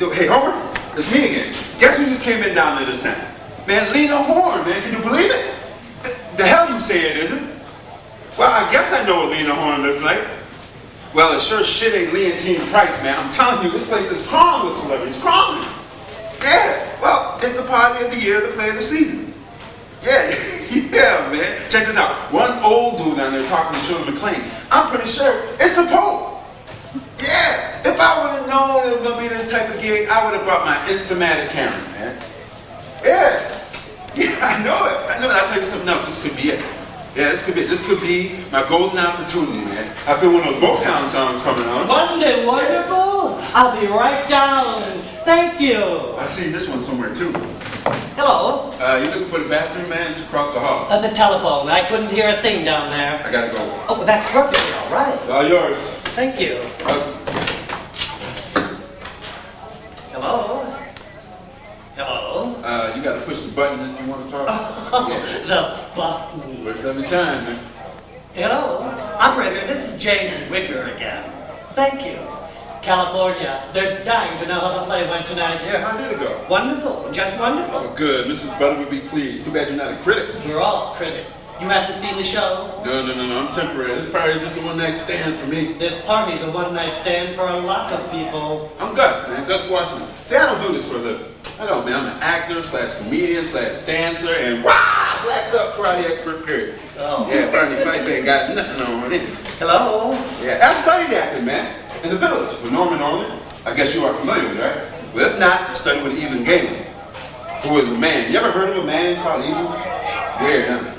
Hey, Homer, it's me again. Guess who just came in down there this time? Man, Lena Horne, man. Can you believe it? The hell you say it isn't? Well, I guess I know what Lena Horne looks like. Well, it sure shit ain't Leontine Price, man. I'm telling you, this place is crawling with celebrities. Crawling. Yeah. Well, it's the party of the year, the play of the season. Yeah. Yeah, man. Check this out. One old dude down there talking to Shirley MacLaine. I'm pretty sure it's the Pope. Yeah. If I would have known it was going to be this type of gig, I would have brought my Instamatic camera, man. Yeah. Yeah, I know it. I'll tell you something else. This could be it. Yeah, this could be my golden opportunity, man. I feel one of those Motown songs coming on. Wasn't it wonderful? I'll be right down. Thank you. I see this one somewhere, too. Hello? You looking for the bathroom, man? It's across the hall. The telephone. I couldn't hear a thing down there. I gotta go. Oh, well, that's perfectly all right. It's all yours. Thank you. Hello? Hello? You gotta push the button if you want to talk. Oh, yeah. the button. Works every time, man. Hello? Operator, this is James Wicker again. Thank you. California, they're dying to know how the play went tonight. Yeah, how did it go? Wonderful, just wonderful. Oh, good. Mrs. Butter would be pleased. Too bad you're not a critic. We're all critics. You haven't seen the show? No. I'm temporary. This party is just a one-night stand for me. This party's a one-night stand for a lot of people. I'm Gus, man. Gus Washington. See, I don't do this for a living. I don't, man. I'm an actor / comedian / dancer and black belt karate expert, period. Oh. Yeah, Bernie Fight ain't got nothing on it. Hello? Yeah, I studied acting, man. In the Village with Norman Orland. I guess you are familiar with it, right? Well, if not, I studied with Evan Galen, who is a man. You ever heard of a man called Evan? Weird, huh?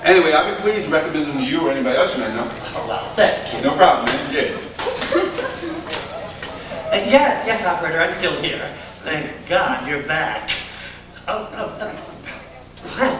Anyway, I'd be pleased to recommend him to you or anybody else you might know. Oh, well, thank you. No problem, man. Yeah. Yes, operator, I'm still here. Thank God you're back. Well,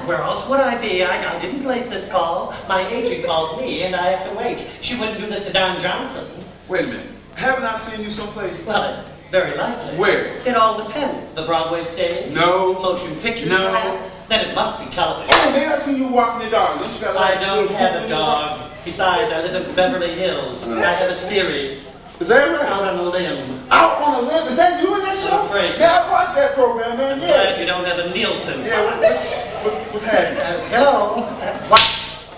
where else would I be? I didn't place this call. My agent calls me, and I have to wait. She wouldn't do this to Don Johnson. Wait a minute. Haven't I seen you someplace? Well, it's very likely. Where? It all depends. The Broadway stage? No. Motion pictures? No. Perhaps? Then it must be television. Oh, man, I seen you walking the dog. Don't you got I don't have a dog. Besides, I live in Beverly Hills. I have a series. Is that right? Out on a limb. Out on a limb? Is that you in that show? I'm afraid. Yeah, I watched that program, man. Yeah. Glad you don't have a Nielsen. Yeah, what's happening? Hello?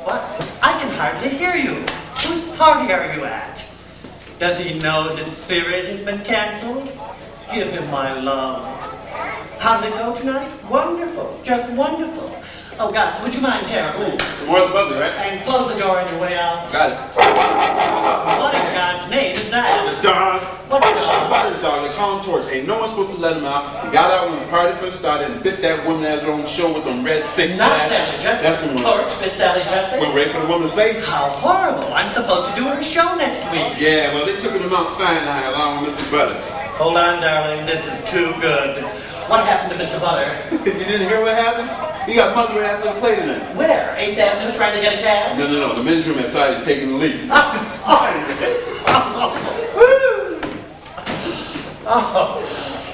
What? I can hardly hear you. Whose party are you at? Does he know this series has been canceled? Give him my love. How did it go tonight? Wonderful. Just wonderful. Oh, gosh, would you mind tearing? More the bubbly, right? And close the door on your way out. Got it. What in God's name is that? The dog. What dog? Butter's dog. They call him Torch. Ain't no one supposed to let him out. He got out when the party first started and bit that woman that has her own show with them red, thick Not glasses. Sally Jessica. That's the one. Torch bit Sally Jessica. Went right for the woman's face. How horrible. I'm supposed to do her show next week. Yeah, well, they took her to Mount Sinai along with Mr. Butter. Hold on, darling. This is too good. What happened to Mr. Butter? You didn't hear what happened? He got mugged right after the play tonight. Where? 8th Avenue trying to get a cab? No. The men's room outside is taking the lead.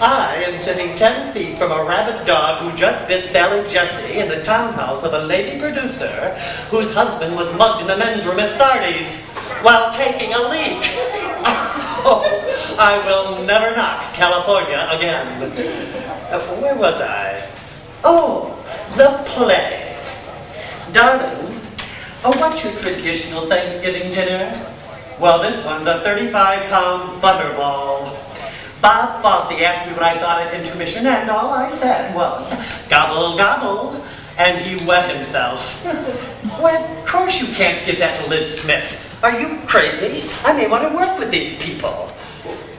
I am sitting 10 feet from a rabid dog who just bit Sally Jesse in the townhouse of a lady producer whose husband was mugged in the men's room at Sardi's while taking a leak. Oh, I will never knock California again. Where was I? Oh, the play. Darling, what's your traditional Thanksgiving dinner? Well, this one's a 35-pound butterball. Bob Fosse asked me what I thought at intermission, and all I said was, gobble, gobble, and he wet himself. Well, of course you can't give that to Liz Smith. Are you crazy? I may want to work with these people.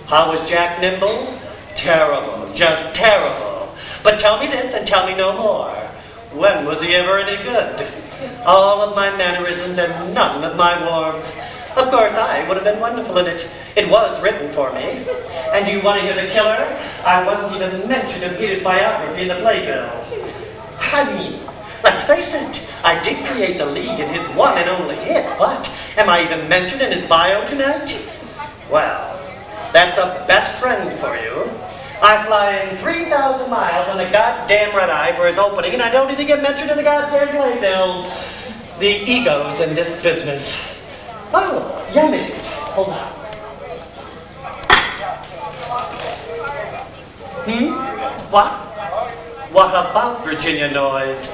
How was Jack Nimble? Terrible, just terrible. But tell me this and tell me no more. When was he ever any good? All of my mannerisms and none of my warmth. Of course, I would have been wonderful in it. It was written for me. And do you want to hear the killer? I wasn't even mentioned in Peter's biography in the playbill. I mean, let's face it, I did create the lead in his one and only hit, but am I even mentioned in his bio tonight? Well, that's a best friend for you. I fly in 3,000 miles on a goddamn red-eye for his opening, and I don't even get mentioned in the goddamn playbill. The egos in this business. Oh, yummy. Hold on. What? What about Virginia Noise?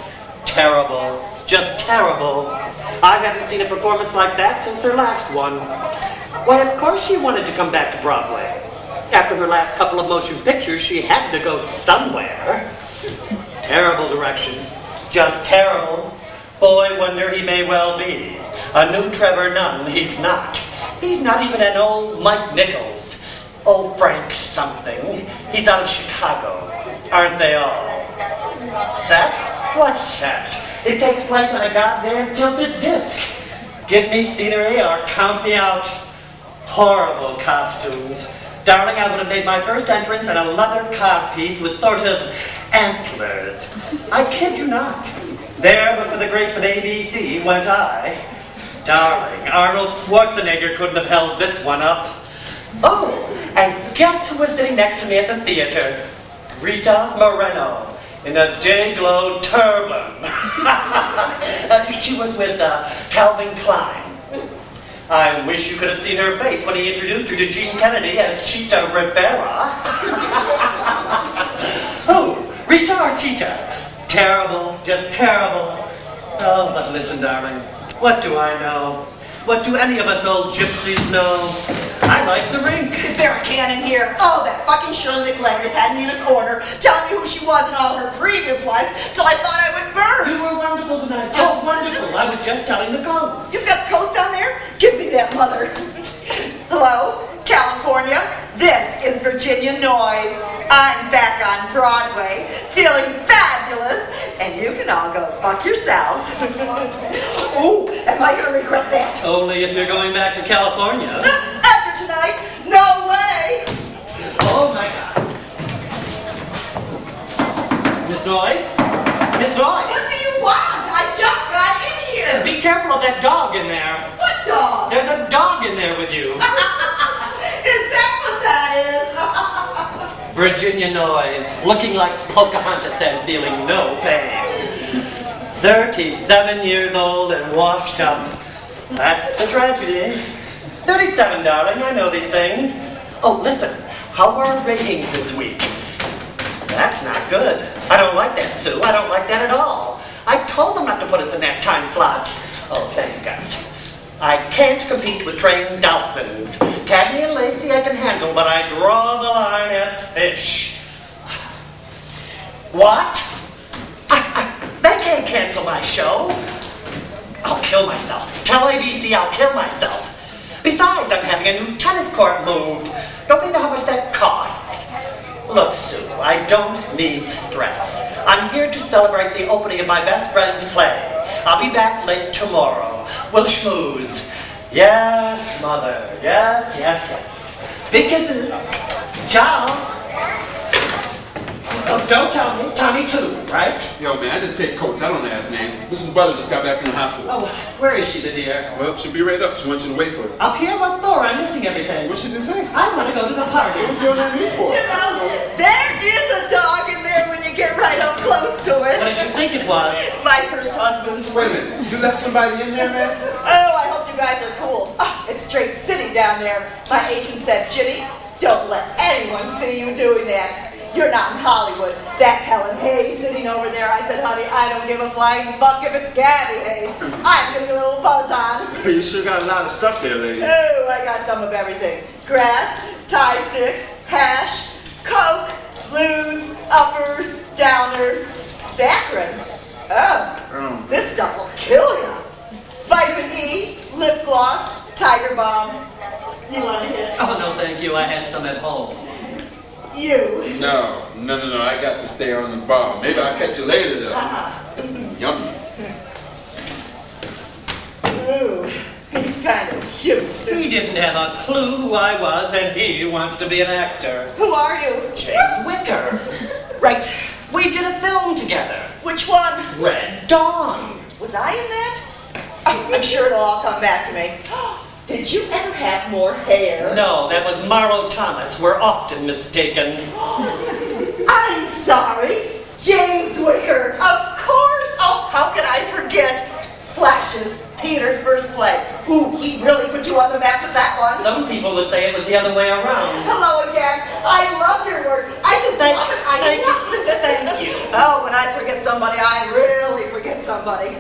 Terrible. Just terrible. I haven't seen a performance like that since her last one. Why, of course she wanted to come back to Broadway. After her last couple of motion pictures, she had to go somewhere. Terrible direction. Just terrible. Boy, wonder he may well be. A new Trevor Nunn, he's not. He's not even an old Mike Nichols. Oh, Frank something. He's out of Chicago. Aren't they all? Sets? What sets? It takes place on a goddamn tilted disc. Give me scenery or count me out. Horrible costumes. Darling, I would have made my first entrance in a leather codpiece with sort of antlers. I kid you not. There, but for the grace of ABC, went I. Darling, Arnold Schwarzenegger couldn't have held this one up. Oh, and guess who was sitting next to me at the theater? Rita Moreno, in a day-glow turban. She was with Calvin Klein. I wish you could have seen her face when he introduced her to Gene Kennedy as Chita Rivera. Oh, Rita or Cheetah? Terrible, just terrible. Oh, but listen, darling, what do I know? What do any of us old gypsies know? I like the rink. Is there a can in here? Oh, that fucking Shirley MacLaine had me in a corner, telling me who she was in all her previous lives, till I thought I would burst. You were wonderful tonight, just wonderful. I was just telling the coach. You've got the coast down there? Give me that, mother. Hello, California. This is Virginia Noise. I'm back on Broadway, feeling fabulous, and you can all go fuck yourselves. Ooh, am I gonna regret that? Only if you're going back to California. After tonight? No way! Oh my God. Miss Noyes? Miss Noyes? What do you want? I just got in here. Be careful of that dog in there. What dog? There's a dog in there with you. Is that what that is? Virginia Noyes, looking like Pocahontas and feeling no pain. 37 years old and washed up. That's the tragedy. 37, darling, I know these things. Oh, listen, how are ratings this week? That's not good. I don't like that, Sue. I don't like that at all. I told them not to put us in that time slot. Oh, thank you, guys. I can't compete with trained dolphins. Cadney and Lacey I can handle, but I draw the line at fish. What? They can't cancel my show. I'll kill myself. Tell ABC I'll kill myself. Besides, I'm having a new tennis court moved. Don't they know how much that costs? Look, Sue, I don't need stress. I'm here to celebrate the opening of my best friend's play. I'll be back late tomorrow. We'll schmooze. Yes, Mother. Yes, yes, yes. Big kisses. Ciao. Oh, don't tell me. Tommy too, right? Yo, man, I just take coats. I don't ask names. Mrs. Butler just got back from the hospital. Oh, where is she, the dear? Well, she'll be right up. She wants you to wait for her. Up here? What for? I'm missing everything. What she did say? I want to go to the party. What are you doing that me for? You know, there is a dog in there when you get right up close to it. What did you think it was? My first husband. Wait a minute. You left somebody in there, man? Oh, I hope you guys are cool. Oh, it's straight city down there. My agent said, Jimmy, don't let anyone see you doing that. You're not in Hollywood. That's Helen Hayes sitting over there. I said, honey, I don't give a flying fuck if it's Gabby Hayes. I'm getting a little buzz on. You sure got a lot of stuff there, lady. Oh, I got some of everything. Grass, tie stick, hash, coke, blues, uppers, downers, saccharin. Oh, this stuff will kill you. Vitamin E, lip gloss, tiger balm. You want to hit? Oh, no, thank you. I had some at home. You. No. I got to stay on the bar. Maybe I'll catch you later, though. Yummy. Ooh, he's kind of cute. He didn't have a clue who I was, and he wants to be an actor. Who are you? James Wicker. Right. We did a film together. Which one? Red Dawn. Was I in that? Oh, I'm sure it'll all come back to me. Did you ever have more hair? No, that was Marlo Thomas. We're often mistaken. I'm sorry. James Wicker. Of course. Oh, how could I forget? Flashes, Peter's first play. Ooh, he really put you on the map with that one. Some people would say it was the other way around. Hello again. I love your work. I just love it. I love you, I really forget somebody.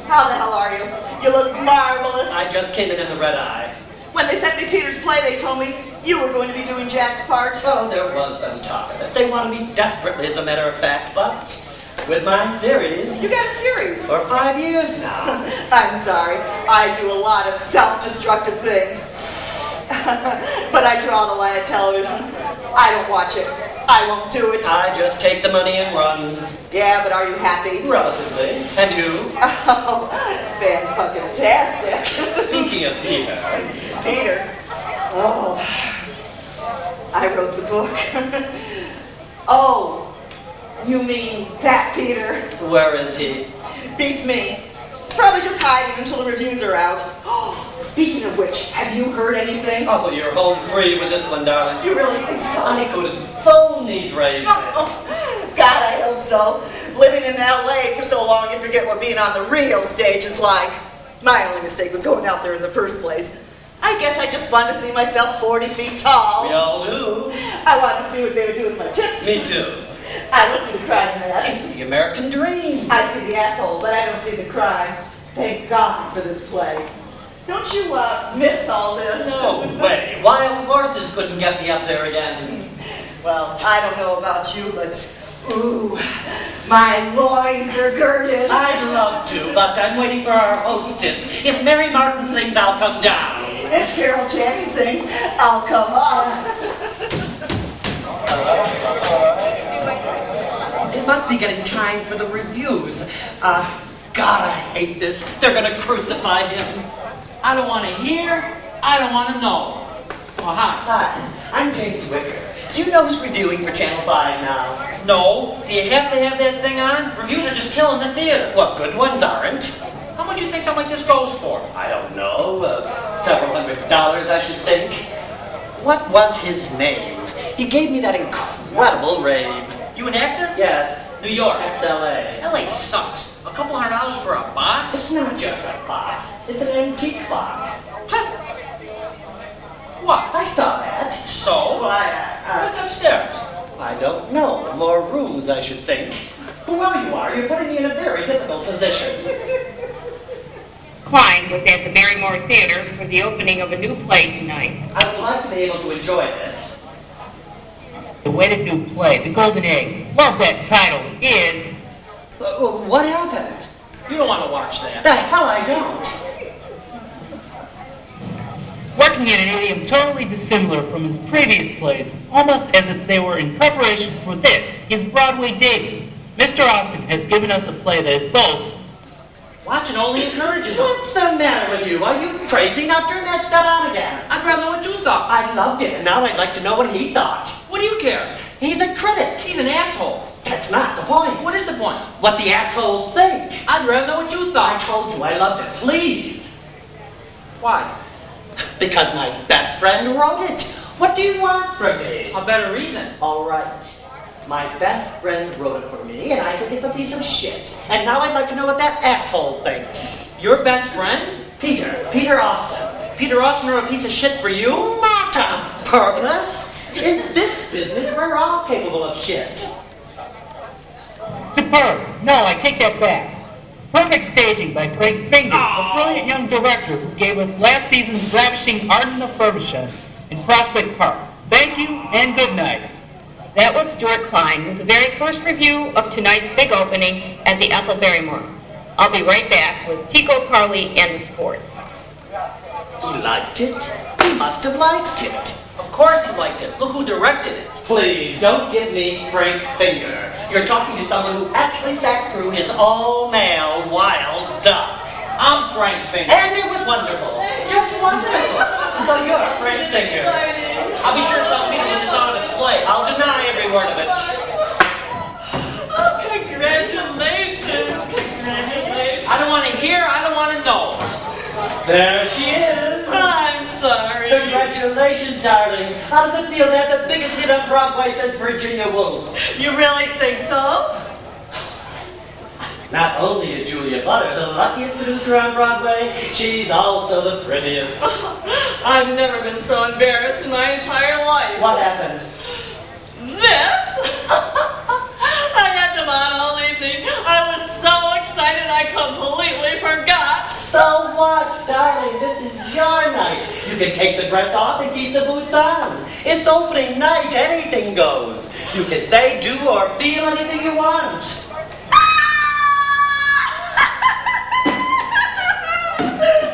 How the hell are you? You look marvelous. I just came in the red eye. When they sent me Peter's play, they told me you were going to be doing Jack's part. Oh, there was some talk of it. They wanted me desperately, as a matter of fact, but with my theories... You got a series. For 5 years now. I'm sorry. I do a lot of self-destructive things. But I draw the line at television. I don't watch it. I won't do it. I just take the money and run. Yeah, but are you happy? Relatively. And you? Oh, fan-fucking-tastic. Speaking of Peter. Peter? Oh, I wrote the book. Oh, you mean that Peter? Where is he? Beats me. He's probably just hiding until the reviews are out. Speaking of which, have you heard anything? Oh, you're home free with this one, darling. You really think so? I couldn't phone these raisins. God, I hope so. Living in LA for so long, you forget what being on the real stage is like. My only mistake was going out there in the first place. I guess I just wanted to see myself 40 feet tall. We all do. I wanted to see what they would do with my tits. Me too. I don't see the crime in that. It's the American dream. I see the asshole, but I don't see the crime. Thank God for this play. Don't you miss all this? No way. Wild horses couldn't get me up there again. Well, I don't know about you, but ooh, my loins are girded. I'd love to, but I'm waiting for our hostess. If Mary Martin sings, I'll come down. If Carol Channing sings, I'll come up. It must be getting time for the reviews. God, I hate this. They're gonna crucify him. I don't want to hear. I don't want to know. Oh, hi. Hi, I'm James Wicker. Do you know who's reviewing for Channel 5 now? No. Do you have to have that thing on? Reviews are just killing the theater. Well, good ones aren't. How much do you think something like this goes for? I don't know. Several $100, I should think. What was his name? He gave me that incredible rave. You an actor? Yes. New York. XLA. LA sucks. A couple $100 for a box? It's not just a box. It's an antique box. Huh? What? I saw that. So? Well, What's upstairs? I don't know. More rooms, I should think. Whoever you are, you're putting me in a very difficult position. Klein was at the Barrymore Theater for the opening of a new play tonight. I would like to be able to enjoy this. The weighted new play, The Golden Egg. Love that title. Is What happened? You don't want to watch that. The hell I don't. working in an idiom totally dissimilar from his previous plays, almost as if they were in preparation for this, his Broadway debut. Mr. Austin has given us a play that is both. Watching only encourages him. What's the matter with you? Are you crazy? Now turn that stuff on again. I'd rather know what you thought. I loved it, and now I'd like to know what he thought. What do you care? He's a critic. He's an asshole. That's not the point. What is the point? What the assholes think. I'd rather know what you I thought. told you I loved it. Please. Why? Because my best friend wrote it. What do you want from me? A better reason. All right. My best friend wrote it for me, and I think it's a piece of shit. And now I'd like to know what that asshole thinks. Your best friend? Peter Austin. Peter Austin wrote a piece of shit for you? Not on purpose. In this business, we're all capable of shit. Superb. No, I take that back. Perfect staging by Craig Finger, a brilliant young director who gave us last season's ravishing Art in the Furbishes in Prospect Park. Thank you and good night. That was Stuart Klein with the very first review of tonight's big opening at the Ethel Barrymore. I'll be right back with Tico Carly and the sports. He liked it. He must have liked it. Of course he liked it. Look who directed it. Please, don't give me Frank Finger. You're talking to someone who actually sat through his all-male Wild Duck. I'm Frank Finger. And it was wonderful. Just wonderful. So you're Frank Finger. I'll be sure to tell Peter what you thought of his play. I'll deny every word of it. Oh, congratulations. Congratulations. I don't want to hear. I don't want to know. There she is. I'm sorry. Congratulations, darling. How does it feel to have the biggest hit on Broadway since Virginia Woolf? You really think so? Not only is Julia Butter the luckiest producer on Broadway, she's also the prettiest. I've never been so embarrassed in my entire life. What happened? This? I had them on all evening. I and I completely forgot. So what, darling? This is your night. You can take the dress off and keep the boots on. It's opening night. Anything goes. You can say, do, or feel anything you want.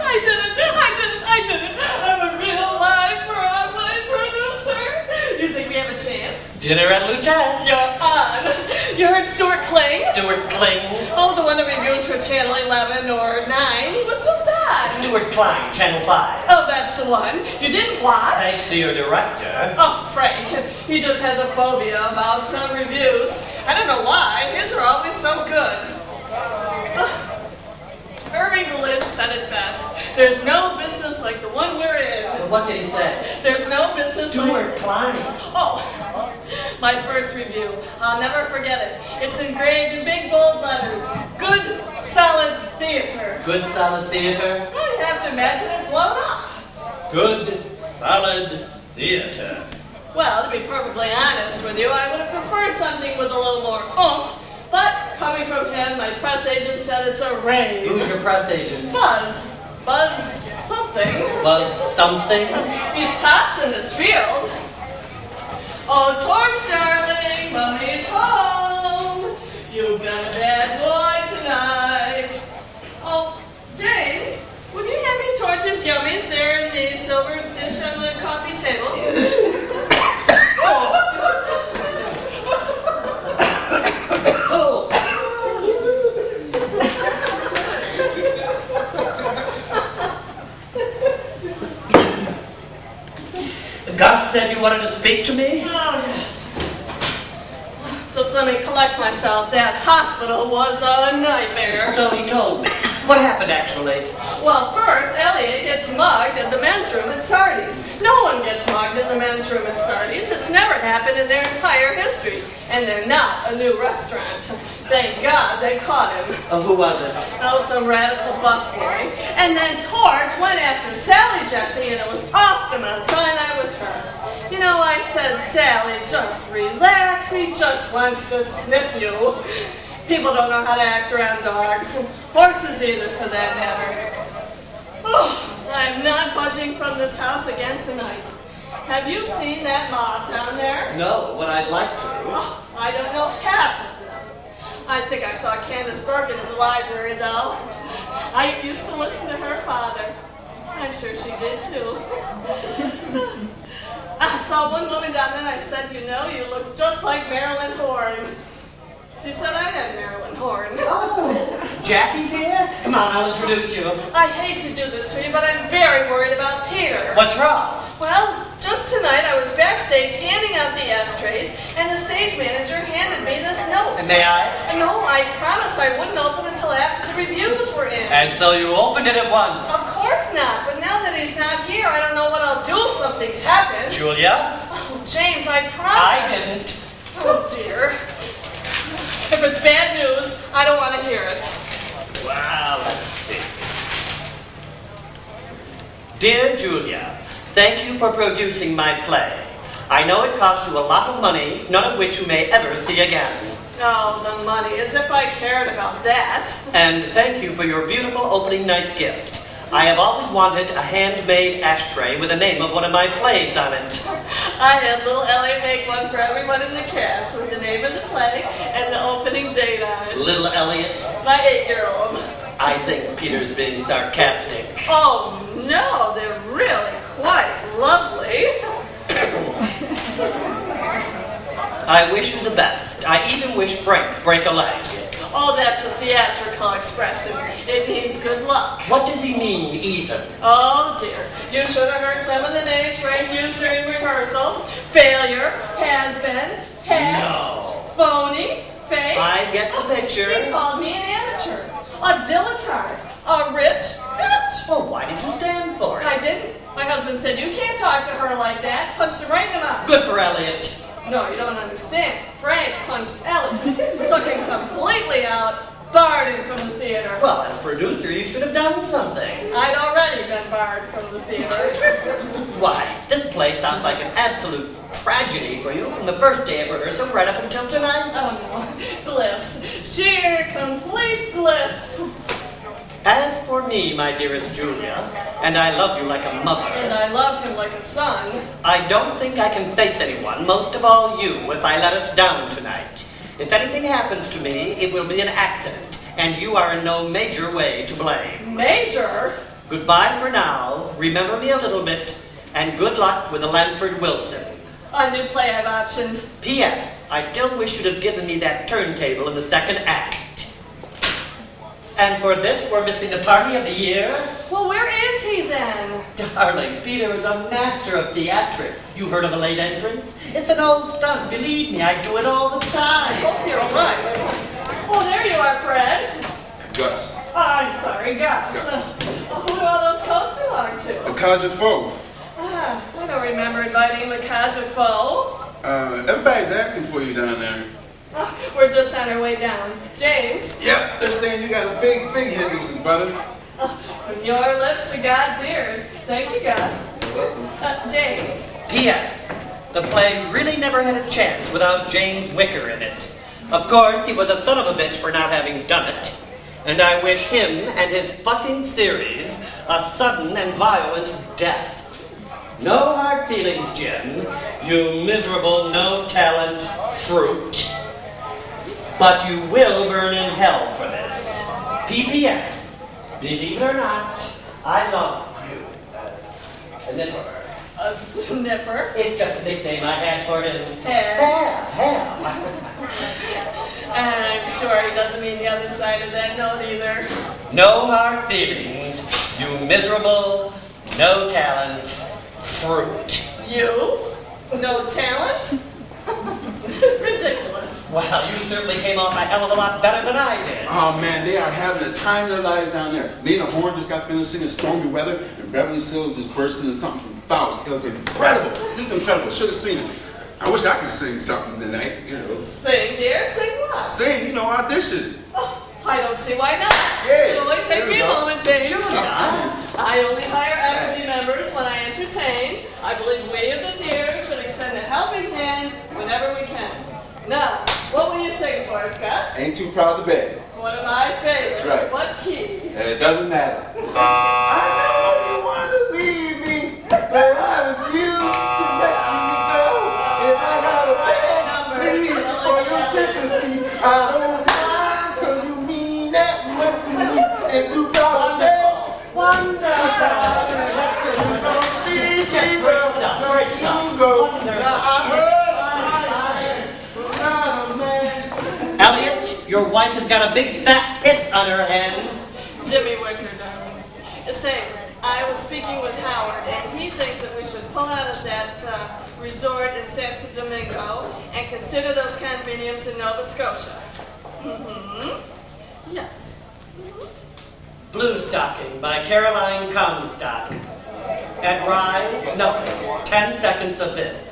I did it. I'm a real live Broadway producer. You think we have a chance? Dinner at Lutez. You're on. You heard Stuart Kling? Stuart Kling. Oh, the one that reviews for Channel 11 or 9. He was so sad. Stuart Klein, Channel 5. Oh, that's the one. You didn't watch? Thanks to your director. Oh, Frank. He just has a phobia about some reviews. I don't know why. His are always so good. Irving Berlin said it best. There's no business like the one we're in. What did he say? There's no business Stuart Klein. Oh, my first review. I'll never forget it. It's engraved in big bold letters. Good, solid theater. Good, solid theater. Well, you have to imagine it blown up. Good, solid theater. Well, to be perfectly honest with you, I would have preferred something with a little more oomph. But coming from him, my press agent said it's a rave. Who's your press agent? Buzz something. Buzz something? He's tops in his field. Oh, Torch, darling, Mummy's home. You've been a bad boy tonight. Oh, James, would you hand me Torch's yummies there in the silver dish on the coffee table? Gus said you wanted to speak to me? Oh, yes. Just let me collect myself. That hospital was a nightmare. So he told me. What happened, actually? Well, first, Elliot gets mugged at the men's room at Sardi's. No one gets mugged in the men's room at Sardi's. It's never happened in their entire history. And they're not a new restaurant. Thank God they caught him. Who was it? Oh, some radical busboy. And then Torch went after Sally Jesse, and it was off to Mount Sinai with her. You know, I said, Sally, just relax. He just wants to sniff you. People don't know how to act around dogs. Horses either, for that matter. Oh, I'm not budging from this house again tonight. Have you seen that mob down there? No, but I'd like to. Oh, I don't know half of them. I think I saw Candace Bergen in the library, though. I used to listen to her father. I'm sure she did, too. I saw one woman down there and I said, you know, you look just like Marilyn Horne. She said I had Marilyn Horne. Oh, Jackie's here? Come on, I'll introduce you. I hate to do this to you, but I'm very worried about Peter. What's wrong? Well, just tonight I was backstage handing out the ashtrays, and the stage manager handed me this note. And may I? No, I promised I wouldn't open until after the reviews were in. And so you opened it at once. Of course not, but now that he's not here, I don't know what I'll do if something's happened. Julia? Oh, James, I promised. I didn't. Oh, dear. If it's bad news, I don't want to hear it. Well, let's see. Dear Julia, thank you for producing my play. I know it cost you a lot of money, none of which you may ever see again. Oh, the money, as if I cared about that. And thank you for your beautiful opening night gift. I have always wanted a handmade ashtray with the name of one of my plays on it. I had little Elliot make one for everyone in the cast with the name of the play and the opening date on it. Little Elliot? My 8-year-old. I think Peter's being sarcastic. Oh, no, they're really quite lovely. I wish you the best. I even wish Frank break a leg. Oh, that's a theatrical expression. It means good luck. What does he mean, even? Oh, dear. You should have heard some of the names Frank used during rehearsal. Failure, has-been, hack, No. phony, fake. I get the picture. He called me an amateur, a dilettante, a rich bitch. Well, why did you stand for it? I didn't. My husband said, you can't talk to her like that. Punched him right in the mouth. Good for Elliot. No, you don't understand. Frank punched Elliot, took him completely out, barred him from the theater. Well, as producer, you should have done something. I'd already been barred from the theater. Why, this play sounds like an absolute tragedy for you from the first day of rehearsal right up until tonight. Oh, no. Bliss. Sheer, complete bliss. As for me, my dearest Julia, and I love you like a And mother, I love him like a son. I don't think I can face anyone, most of all you, if I let us down tonight. If anything happens to me, it will be an accident, and you are in no major way to blame. Major? Goodbye for now, remember me a little bit, and good luck with the Lanford Wilson. A new play I've optioned. P.S. I still wish you'd have given me that turntable in the second act. And for this, we're missing the party of the year? Well, where is he then? Darling, Peter is a master of theatrics. You heard of a late entrance? It's an old stunt. Believe me, I do it all the time. Oh, you're right. Oh, there you are, Fred. Gus. I'm sorry, Gus. Gus. Who do all those coats belong to? Akaja Foe. Ah, I don't remember inviting the Cajafo. Everybody's asking for you down there. We're just on our way down. James, Yep, they're saying you got a big hit, Mrs. Butter. from your lips to God's ears. Thank you, Gus. James. P.S. The play really never had a chance without James Wicker in it. Of course, he was a son of a bitch for not having done it. And I wish him and his fucking series a sudden and violent death. No hard feelings, Jim. You miserable, no-talent fruit. But you will burn in hell for this. P.P.S. Believe it or not, I love you. Nipper. Nipper. It's just a nickname I had for him. Hell. And I'm sure he doesn't mean the other side of that note either. No hard feelings, you miserable, no-talent fruit. You? No talent? Ridiculous. Wow, you certainly came off a hell of a lot better than I did. Oh man, they are having the time of their lives down there. Lena Horne just got finished singing Stormy Weather, and Beverly Sills just bursting into something from Faust. It was incredible, just incredible. Should have seen it. I wish I could sing something tonight, you know. Sing, dear. Sing what? Sing, you know, audition. Oh, I don't see why not. Yeah, It'll only take there me we a go. moment, James. Julia. I only hire equity members when I entertain. I believe we at the theater should extend a helping hand whenever we can. Now, what will you sing for us, Gus? Ain't too proud to beg. One of my favorites. That's right. What key? It doesn't matter. I know you want to leave me, but I refuse to let you go. If I gotta beg, please, for your sympathy, I don't mind, cause you mean that much to me. Ain't too proud to beg. Elliot, your wife has got a big fat pit on her hands. Jimmy Wicker, darling. Say, I was speaking with Howard, and he thinks that we should pull out of that resort in Santo Domingo and consider those condominiums in Nova Scotia. Mm-hmm. Yes. Blue Stocking by Caroline Comstock. At Rise, nothing. 10 seconds of this.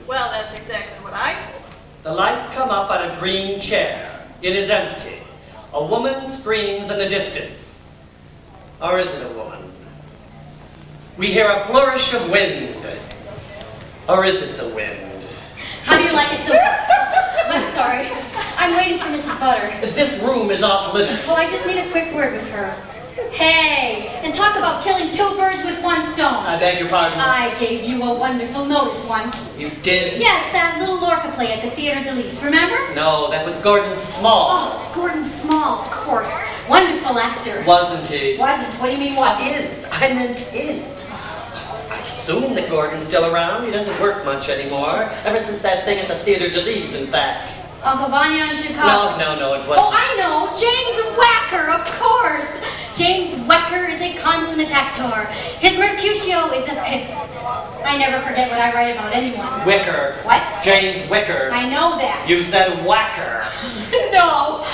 Well, that's exactly what I told him. The lights come up on a green chair. It is empty. A woman screams in the distance. Or is it a woman? We hear a flourish of wind. Or is it the wind? How do you like it so? I'm sorry. I'm waiting for Mrs. Butter. This room is off limits. Well, I just need a quick word with her. Hey, and talk about killing two birds with one stone. I beg your pardon? I gave you a wonderful notice once. You did? Yes, that little Lorca play at the Theatre de Lys, remember? No, that was Gordon Small. Oh, Gordon Small, of course. Wonderful actor. Wasn't he? Wasn't. What do you mean wasn't? Is. I meant is. I assume that Gordon's still around. He doesn't work much anymore. Ever since that thing at the Theatre de Lys, in fact. Uncle Vanya in Chicago. No, it wasn't. Oh, I know. James Wacker, of course. James Wacker is a consummate actor. His Mercutio is a pimp. I never forget what I write about anyone. Wicker. What? James Wicker. I know that. You said whacker. No.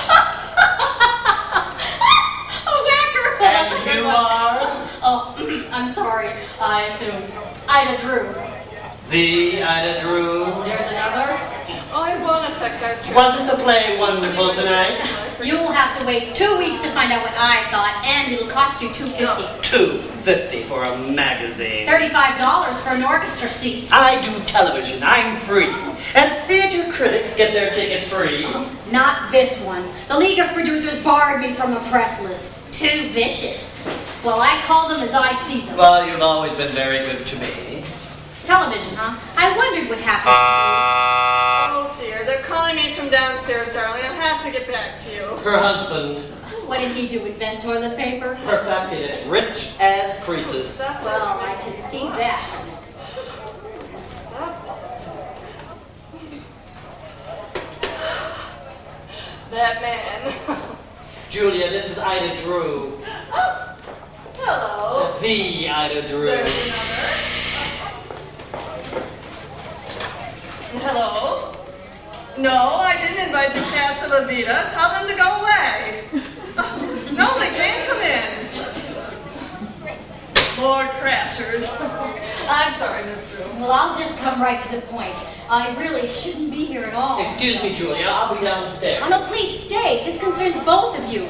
A whacker. That's a And good you one. are? Oh, I'm sorry. I assumed. Ida Drew. The Ida Drew. There's another. Oh, it won't affect our trip. Wasn't the play wonderful tonight? You'll have to wait 2 weeks to find out what I thought, and it'll cost you $2.50. $2.50 for a magazine. $35 for an orchestra seat. I do television. I'm free. And theater critics get their tickets free. Not this one. The League of Producers barred me from the press list. Too vicious. Well, I call them as I see them. Well, you've always been very good to me. Television, huh? I wondered what happened Oh dear, they're calling me from downstairs, darling. I'll have to get back to you. Her husband to you. What did he do, invent toilet paper? perfected it, rich as creases. Stop Well, I can see that. Stop it. That man. Julia, this is Ida Drew. Oh, hello. The Ida Drew. There's another. Hello? No, I didn't invite the cast of Evita. Tell them to go away. No, they can't come in. More crashers. I'm sorry, Miss Drew. Well, I'll just come right to the point. I really shouldn't be here at all. Excuse me, Julia. I'll be downstairs. Oh, no, please stay. This concerns both of you.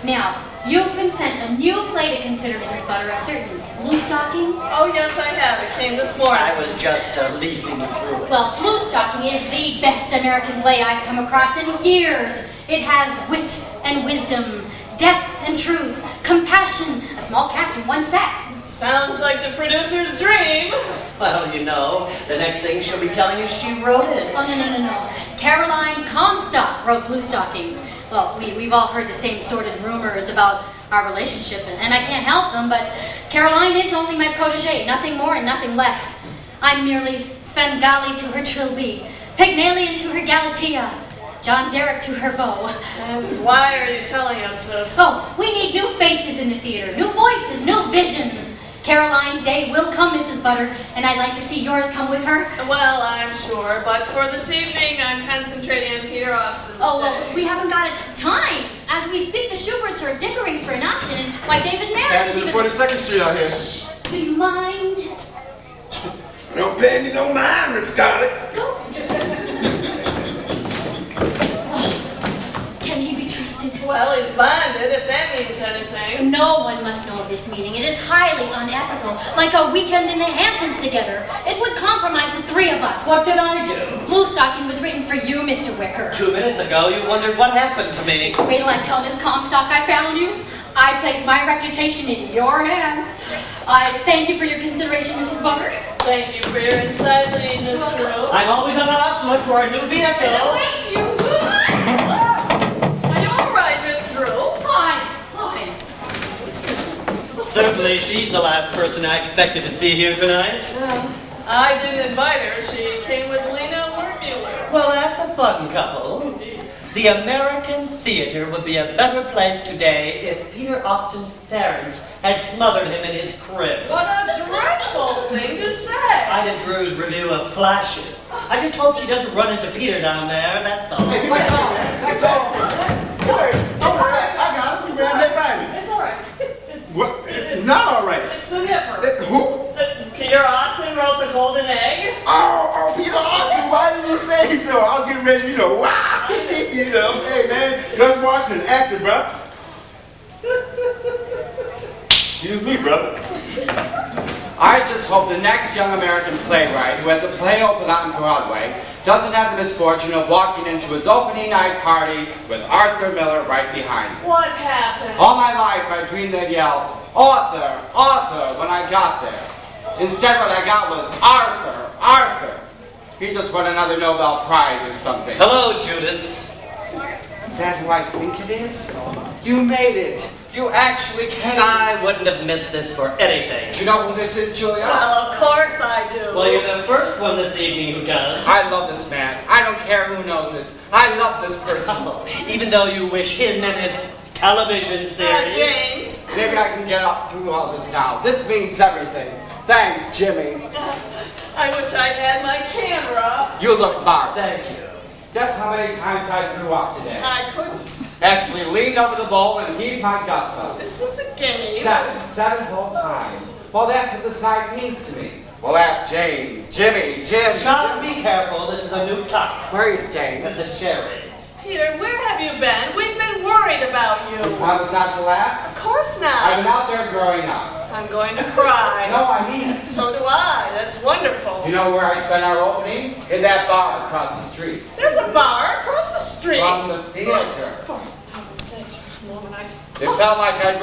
Now, you've been sent a new play to consider, Mrs. Butter, a certain Blue Stocking. Oh, yes, I have. It came this morning. I was just leafing through it. Well, Blue Stocking is the best American play I've come across in years. It has wit and wisdom, depth and truth, compassion, a small cast in one set. Sounds like the producer's dream. Well, you know, the next thing she'll be telling you she wrote it. Oh, no. Caroline Comstock wrote Blue Stocking. Well, we've all heard the same sordid rumors about our relationship, and I can't help them, but Caroline is only my protege, nothing more and nothing less. I'm merely Svengali to her Trilby, Pygmalion to her Galatea, John Derrick to her Beau. And why are you telling us this? Oh, we need new faces in the theater, new voices, new visions. Caroline's day will come, Mrs. Butter, and I'd like to see yours come with her. Well, I'm sure, but for this evening, I'm concentrating on Peter Austin's Oh, well, day. we haven't got time. As we speak, the Schuberts are dickering for an option, and why David Merrick That's is in even... 42nd Street out here. Do you mind? Don't pay me no mind, Miss Scarlett. Can he be trusted? Well, he's bonded, if that means anything. No one must know of this meeting. It is highly unethical, like a weekend in the Hamptons together. It would compromise the three of us. What did I do? Blue Stocking was written for you, Mr. Wicker. 2 minutes ago, you wondered what happened to me. Wait till I tell Miss Comstock I found you. I place my reputation in your hands. I thank you for your consideration, Mrs. Butter. Thank you for your inside lead, Miss Drew. I'm always on the outlook for a new vehicle. Wait, you... Are you all right, Miss Drew? Fine. Certainly, she's the last person I expected to see here tonight. I didn't invite her. She came with Lena Wertmuller. Well, that's a fun couple. The American theater would be a better place today if Peter Austin's parents had smothered him in his crib. What a dreadful thing to say. Ida Drew's review of Flashes. I just hope she doesn't run into Peter down there, that's all. Hey, I got it. You ran that by me. It's all right. What? Not all right. It's the nipper. Who? Peter Austin wrote The Golden Egg. Oh, Peter Austin, why did you say so? I'll get ready, wow. Hey, man, Gus Washington, actor, bro. Excuse me, brother. I just hope the next young American playwright who has a play open on Broadway doesn't have the misfortune of walking into his opening night party with Arthur Miller right behind him. What happened? All my life I dreamed they'd yell, "Author, author," when I got there. Instead what I got was, "Arthur, Arthur." He just won another Nobel Prize or something. Hello, Judas. Is that who I think it is? You made it. You actually came. I wouldn't have missed this for anything. Do you know who this is, Julia? Well, of course I do. Well, you're the first one this evening who does. I love this man. I don't care who knows it. I love this person. Even though you wish him and his television series. James. Maybe I can get up through all this now. This means everything. Thanks, Jimmy. I wish I had my camera. You look marvelous. Thank you. Guess how many times I threw up today? I couldn't. Actually leaned over the bowl and heaved my guts up. Is this a game? 7 whole times. Well, that's what this night means to me. Well, ask James, Jimmy, Jim. Just be careful, this is a new tux. Where are you staying? At the Sherry. Peter, where have you been? We've been worried. You promise not to laugh? Of course not. I've been out there growing up. I'm going to cry. No, I mean it. So do I. That's wonderful. You know where I spent our opening? In that bar across the street. There's a bar across the street. From the theater. For heaven's sakes, Norman, It felt like I'd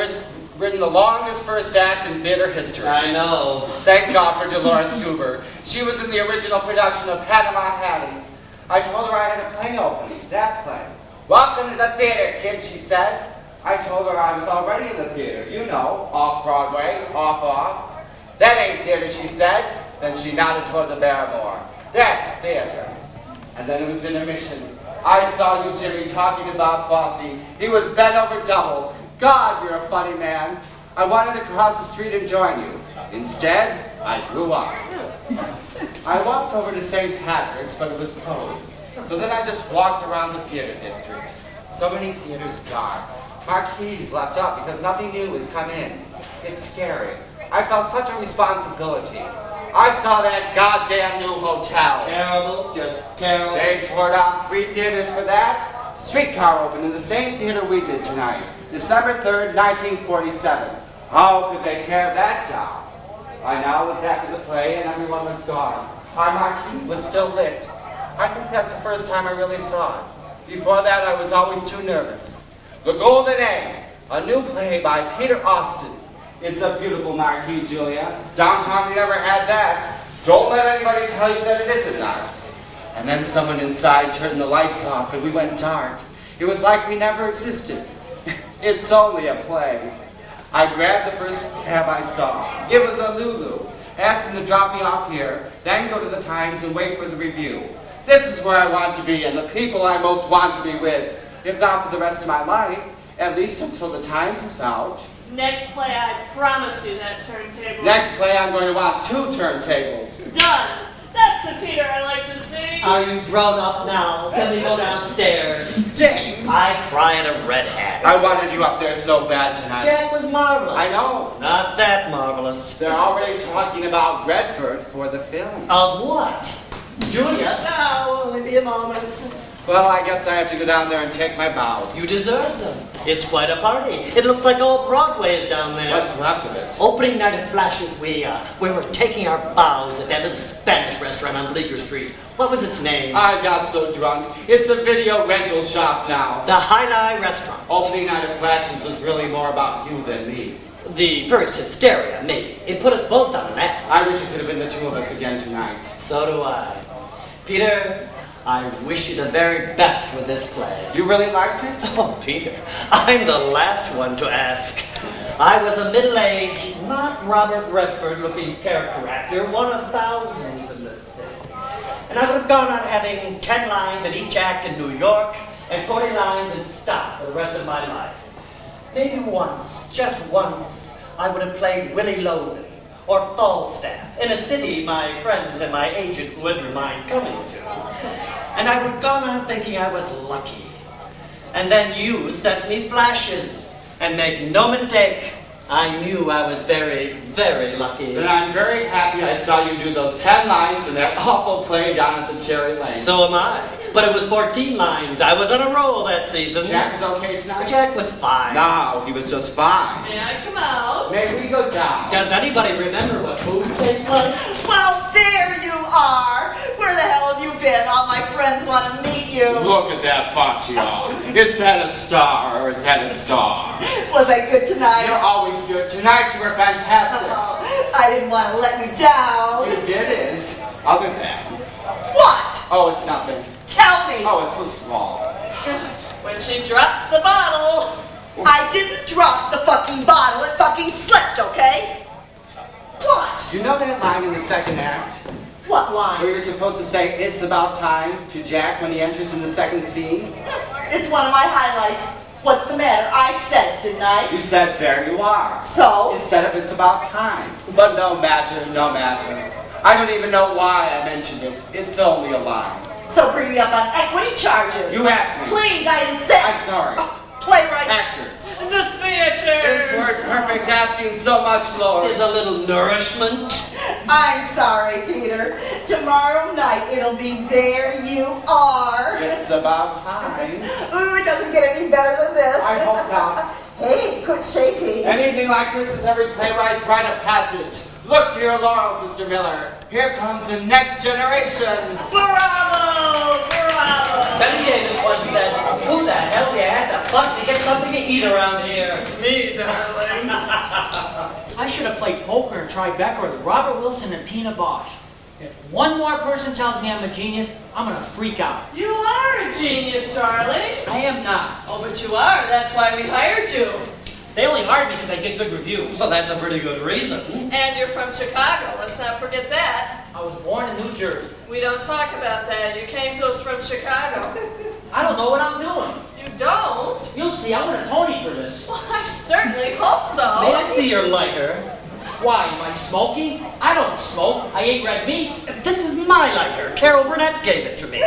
written the longest first act in theater history. I know. Thank God for Dolores Goober. She was in the original production of Panama Hattie. I told her I had a play opening, that play. Welcome to the theater, kid, she said. I told her I was already in the theater, you know, off-Broadway, off. That ain't theater, she said. Then she nodded toward the Barrymore. That's theater. And then it was intermission. I saw you, Jimmy, talking about Fosse. He was bent over double. God, you're a funny man. I wanted to cross the street and join you. Instead, I threw up. I walked over to St. Patrick's, but it was closed. So then I just walked around the theater district. So many theaters dark. Marquees left up because nothing new has come in. It's scary. I felt such a responsibility. I saw that goddamn new hotel. Terrible, just terrible. They tore down 3 theaters for that. Streetcar opened in the same theater we did tonight, December 3rd, 1947. How could they tear that down? By now it was after the play and everyone was gone. Our marquee was still lit. I think that's the first time I really saw it. Before that, I was always too nervous. The Golden Egg, a new play by Peter Austin. It's a beautiful marquee, Julia. Downtown, we never had that. Don't let anybody tell you that it isn't nice. And then someone inside turned the lights off and we went dark. It was like we never existed. It's only a play. I grabbed the first cab I saw. It was a Lulu. Asked him to drop me off here, then go to the Times and wait for the review. This is where I want to be and the people I most want to be with. If not for the rest of my life, at least until the Times is out. Next play, I promise you that turntable. Next play, I'm going to want 2 turntables. Done. That's the Peter I like to see. Are you grown up now? Can we go downstairs? James! I cry in a red hat. I wanted you up there so bad tonight. Jack was marvelous. I know. Not that marvelous. They're already talking about Redford for the film. Of what? Julia? No, only be a moment. Well, I guess I have to go down there and take my bows. You deserve them. It's quite a party. It looks like all Broadway is down there. What's left of it? Opening night of Flashes, we were taking our bows at that little Spanish restaurant on Bleecker Street. What was its name? I got so drunk. It's a video rental shop now. The Highlight Restaurant. Opening night of Flashes was really more about you than me. The first hysteria, maybe. It put us both on the map. I wish it could have been the 2 of us again tonight. So do I. Peter, I wish you the very best with this play. You really liked it? Oh, Peter, I'm the last one to ask. I was a middle-aged, not Robert Redford-looking character actor, one of thousands in this thing. And I would have gone on having 10 lines in each act in New York and 40 lines in stock for the rest of my life. Maybe once, just once, I would have played Willie Loden or Falstaff in a city my friends and my agent wouldn't mind coming to. And I would have gone on thinking I was lucky. And then you sent me Flashes. And make no mistake, I knew I was very, very lucky. And I'm very happy I saw you do those 10 lines in that awful play down at the Cherry Lane. So am I. But it was 14 lines. I was on a roll that season. Jack was okay tonight? Jack was fine. No, he was just fine. May I come out? May we go down? Does anybody remember what food tastes like? Well, there you are. Where the hell have you been? All my friends want to meet you. Look at that Faccio. Is that a star or is that a star? Was I good tonight? You're always good. Tonight you were fantastic. Oh, I didn't want to let you down. You didn't. Other than. What? Oh, it's nothing. Tell me. Oh, it's so small. When she dropped the bottle. I didn't drop the fucking bottle. It fucking slipped, okay? What? Do you know that line in the second act? What Where line? you're supposed to say, "It's about time" to Jack when he enters in the second scene? It's one of my highlights. What's the matter? I said it, didn't I? You said, "There you are." So? Instead of "It's about time." But no matter, no matter. I don't even know why I mentioned it. It's only a line. So bring me up on equity charges. You asked me. Please, I insist. I'm sorry. Playwrights. Actors. The theater. Is word perfect asking so much, Lord? Is a little nourishment. I'm sorry, Peter. Tomorrow night it'll be There You Are. It's about time. Ooh, it doesn't get any better than this. I hope not. Hey, quit shaking. Anything like this is every playwright's rite of passage. Look to your laurels, Mr. Miller. Here comes the next generation. Bravo! Bravo! Betty Davis once said, who the hell do you have to fuck to get something to eat around here? Me, darling. I should have played poker and Tribeca with Robert Wilson and Pina Bosch. If one more person tells me I'm a genius, I'm gonna freak out. You are a genius, darling. I am not. Oh, but you are. That's why we hired you. They only hired me because I get good reviews. Well, that's a pretty good reason. And you're from Chicago. Let's not forget that. I was born in New Jersey. We don't talk about that. You came to us from Chicago. I don't know what I'm doing. You don't? You'll see, I'm gonna Tony for this. Well, I certainly hope so. May I see your lighter? Why, am I smoking? I don't smoke. I ate red meat. This is my lighter. Carol Burnett gave it to me.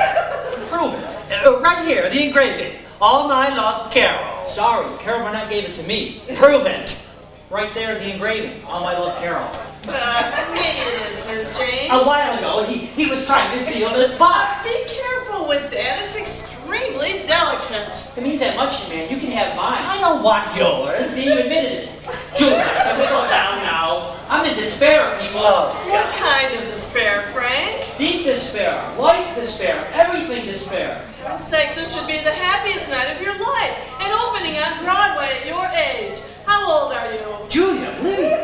Prove it. Right here, the engraving. All my love, Carol. Sorry, Carol Burnett gave it to me. Prove it. Right there, the engraving. All my love, Carol. Maybe it is, Miss James. A while ago, he was trying to seal this box. Be careful with that. It's extremely delicate. It means that much, man. You can have mine. I don't want yours. See, you admitted it. Julia, can we go down now? I'm in despair, people. Oh, What kind of despair, Frank? Deep despair, life despair, everything despair. For heaven's sakes, this should be the happiest night of your life. An opening on Broadway at your age. How old are you? Julia, please.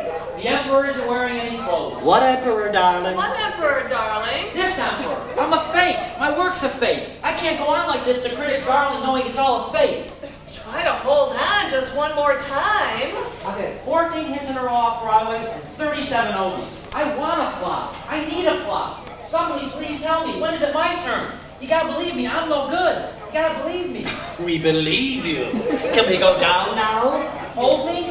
The emperor isn't wearing any clothes. What emperor, darling? What emperor, darling? This emperor. I'm a fake. My work's a fake. I can't go on like this. The critics are only knowing it's all a fake. Try to hold on just one more time. I've had 14 hits in a row off Broadway and 37 oldies. I want a flop. I need a flop. Somebody please tell me, when is it my turn? You gotta believe me, I'm no good. You gotta believe me. We believe you. Can we go down now? Hold me?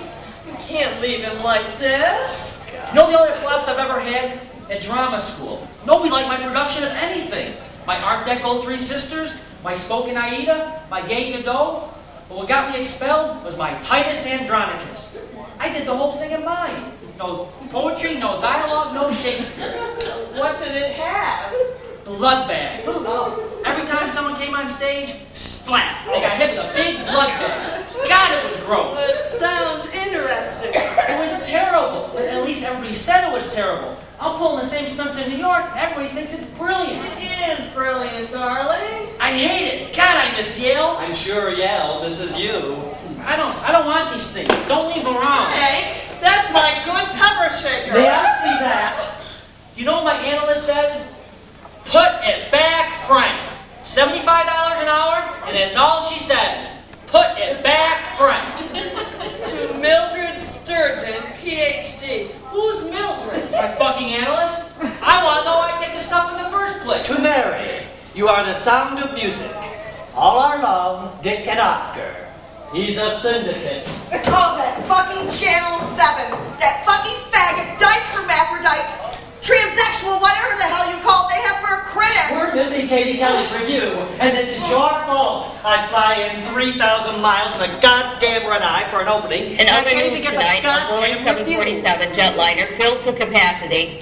You can't leave him like this. You know the only flops I've ever had? At drama school. Nobody liked my production of anything. My Art Deco Three Sisters, my Spoken Aida, my Gay Godot. But what got me expelled was my Titus Andronicus. I did the whole thing in mine. No poetry, no dialogue, no Shakespeare. What did it have? Blood bags. Every time someone came on stage, splat. They got hit with a big blood bag. God, it was gross. It sounds interesting. It was terrible. At least everybody said it was terrible. I'm pulling the same stunts in New York, and everybody thinks it's brilliant. It is brilliant, darling. I hate it. God, I miss Yale. I'm sure Yale misses you. I don't want these things. Don't leave them around. Hey, that's my good pepper shaker. May I see that? Do you know what my analyst says? Put it back, Frank. $75 an hour, and that's all she says. Put it back, Frank. To Mildred Sturgeon, Ph.D. Who's Mildred? My fucking analyst? I want to know why I take the stuff in the first place. To Mary, you are the sound of music. All our love, Dick and Oscar. He's a syndicate. Oh, that fucking Channel 7. That fucking faggot, dyke hermaphrodite, transsexual, whatever the hell you call it, they have for a critic. We're busy Katie Kelly's review, and this is your fault. I fly in 3,000 miles in a goddamn red-eye for an opening. In and I other can't news even get tonight, the a Boeing goddamn review. 747 jetliner filled to capacity.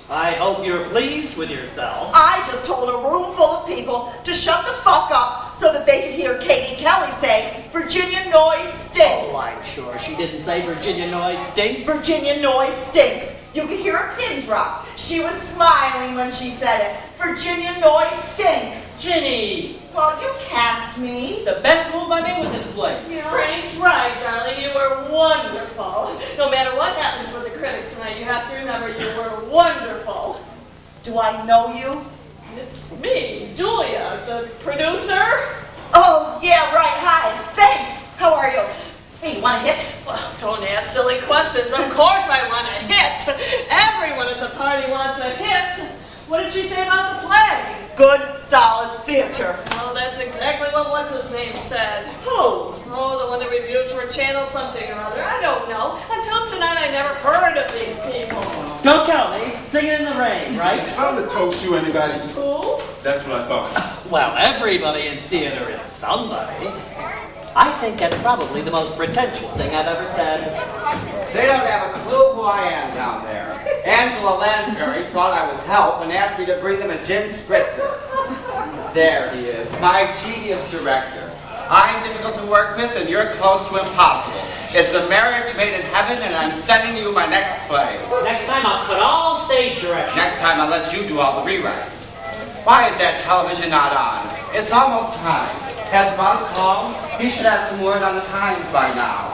I hope you're pleased with yourself. I just told a room full of people to shut the fuck up so that they could hear Katie Kelly say, Virginia noise stinks. Oh, I'm sure she didn't say Virginia noise stinks. Virginia noise stinks. You could hear a pin drop. She was smiling when she said it. Virginia noise stinks. Ginny, Well, you cast me. the best move I made with this play. Yeah. Frank's right, darling. You were wonderful. No matter what happens with the critics tonight, you have to remember you were wonderful. Do I know you? It's me, Julia, the producer. Oh, yeah, right. Hi. Thanks. How are you? Hey, you want a hit? Well, don't ask silly questions. Of course I want a hit. Everyone at the party wants a hit. What did she say about the play? Good, solid theater. Oh, that's exactly what what's-his-name said. Who? Oh, the one that reviewed for Channel something or other. I don't know. Until tonight, I never heard of these people. Don't tell me. Singing in the rain, right? Tell to toast you, anybody. Who? That's what I thought. Well, everybody in theater is somebody. I think that's probably the most pretentious thing I've ever said. They don't have a clue who I am down there. Angela Lansbury thought I was help and asked me to bring them a gin spritzer. There he is, my genius director. I'm difficult to work with, and you're close to impossible. It's a marriage made in heaven, and I'm sending you my next play. Next time I'll cut all stage direction. Next time I'll let you do all the rewrites. Why is that television not on? It's almost time. Has Buzz called? He should have some word on the times by now.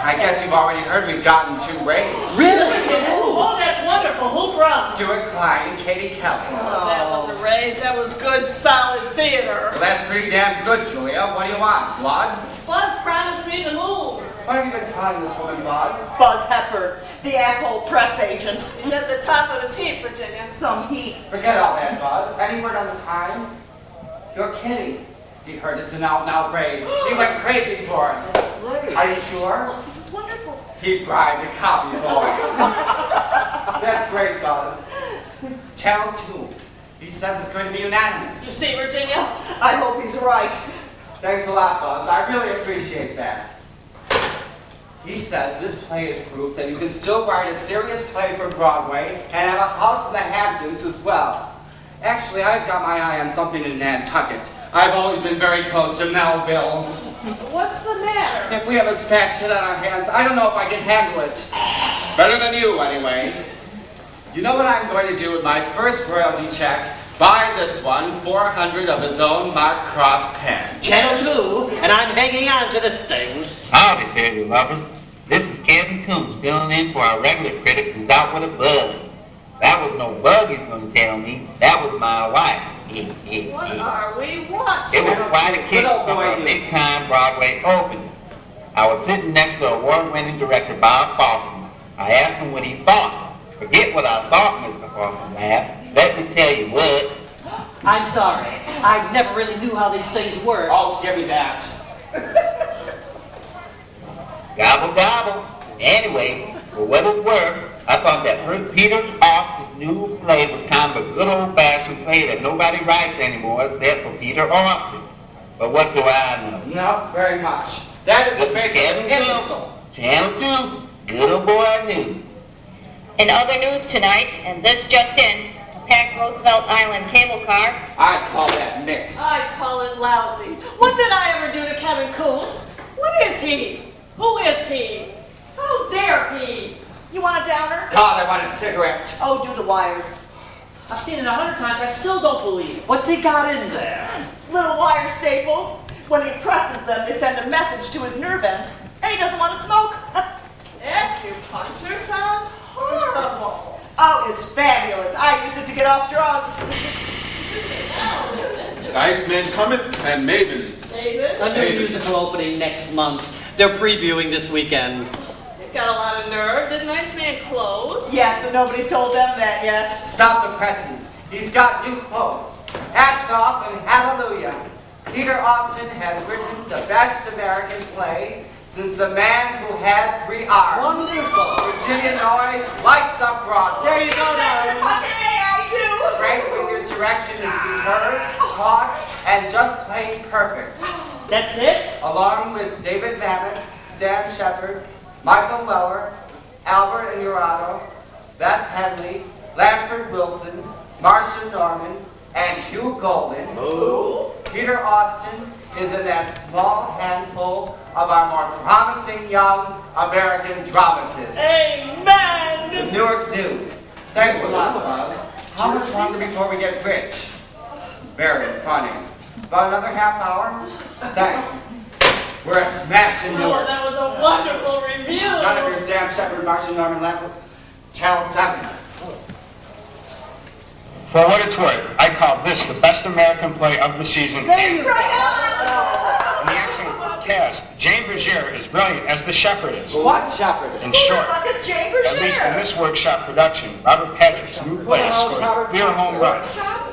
I guess you've already heard we've gotten 2 raises. Really? Oh, that's wonderful. Who from? Stuart Klein and Katie Kelly. Oh, that was a raise. That was good, solid theater. Well, that's pretty damn good, Julia. What do you want? Blood? Buzz promised me the moon. What have you been telling this woman, Buzz? Buzz Hepburn, the asshole press agent. He's at the top of his heap, Virginia. Some heat. Forget all that, Buzz. Any word on the times? You're kidding. He heard it's an out-and-out raid. He went crazy for us. Are you sure? Oh, this is wonderful. He bribed a copy boy. That's great, Buzz. Channel 2. He says it's going to be You unanimous. see, Virginia? I hope he's right. Thanks a lot, Buzz. I really appreciate that. He says this play is proof that you can still write a serious play for Broadway and have a house in the Hamptons as well. Actually, I've got my eye on something in Nantucket. I've always been very close to Melville. What's the matter? If we have a smash hit on our hands, I don't know if I can handle it. Better than you, anyway. You know what I'm going to do with my first royalty check? Buy this one, 400 of his own Mark Cross pen. Channel 2, and I'm hanging on to this thing. Howdy, fairly lovers. This is Kevin Coombs filling in for our regular critic who's out with a bug. That was no bug he's going to tell me. That was my wife. What are we watching? It was quite a kick from a big-time Broadway opening. I was sitting next to award-winning director Bob Foster. I asked him what he thought. Forget what I thought, Mr. Foster laughed. Let me tell you what. I'm sorry. I never really knew how these things work. Oh, give me that. Gobble, gobble. Anyway, for what it's worth, I thought that Peter Austin's new play was kind of a good old-fashioned play that nobody writes anymore except for Peter Austin. But what do I know? Not very much. That is a basic Channel imbecile. 2. Channel 2. Good old boy news. In other news tonight, and this just in, a packed Roosevelt Island cable car. I'd call that mixed. I call it lousy. What did I ever do to Kevin Coombs? What is he? Who is he? How dare he? You want a downer? God, I want a cigarette. Oh, do the wires. I've seen it 100 times. I still don't believe it. What's he got in there? Little wire staples. When he presses them, they send a message to his nerve ends, and he doesn't want to smoke. Acupuncture sounds horrible. Oh, it's fabulous. I used it to get off drugs. Nice men coming and mavens. David? A new musical opening next month. They're previewing this weekend. You've got a lot of nerve. Did Nice Man close? Yes, but nobody's told them that yet. Stop the presses. He's got new clothes. Hats off and hallelujah. Peter Austin has written the best American play since The Man Who Had 3 Arms. Wonderful. Virginia Noise lights up Broadway. There you go, darling. Fucking A, I do. Frank Winger's direction is superb, taut, and just plain perfect. That's it? Along with David Mamet, Sam Shepard, Michael Weller, Albert Inurado, Beth Henley, Lanford Wilson, Marcia Norman, and Hugh Golden. Ooh. Peter Austin is in that small handful of our more promising young American dramatists. Amen. The Newark News. Thanks a lot, Buzz. How much longer before we get rich? Very funny. About another half hour? Thanks. We're a smash in Oh, Newark. that was a wonderful review. None of your Sam Shepard, Marcia Norman, Lanford. Channel 7. For what it's worth, I call this the best American play of the season. Right on. And the actual cast, Jane Bergier is brilliant as the shepherdess. What Shepard? In Who the short, fuck is Jane at least in Bergier? this workshop production, Robert Patrick's new play scores a clear home run.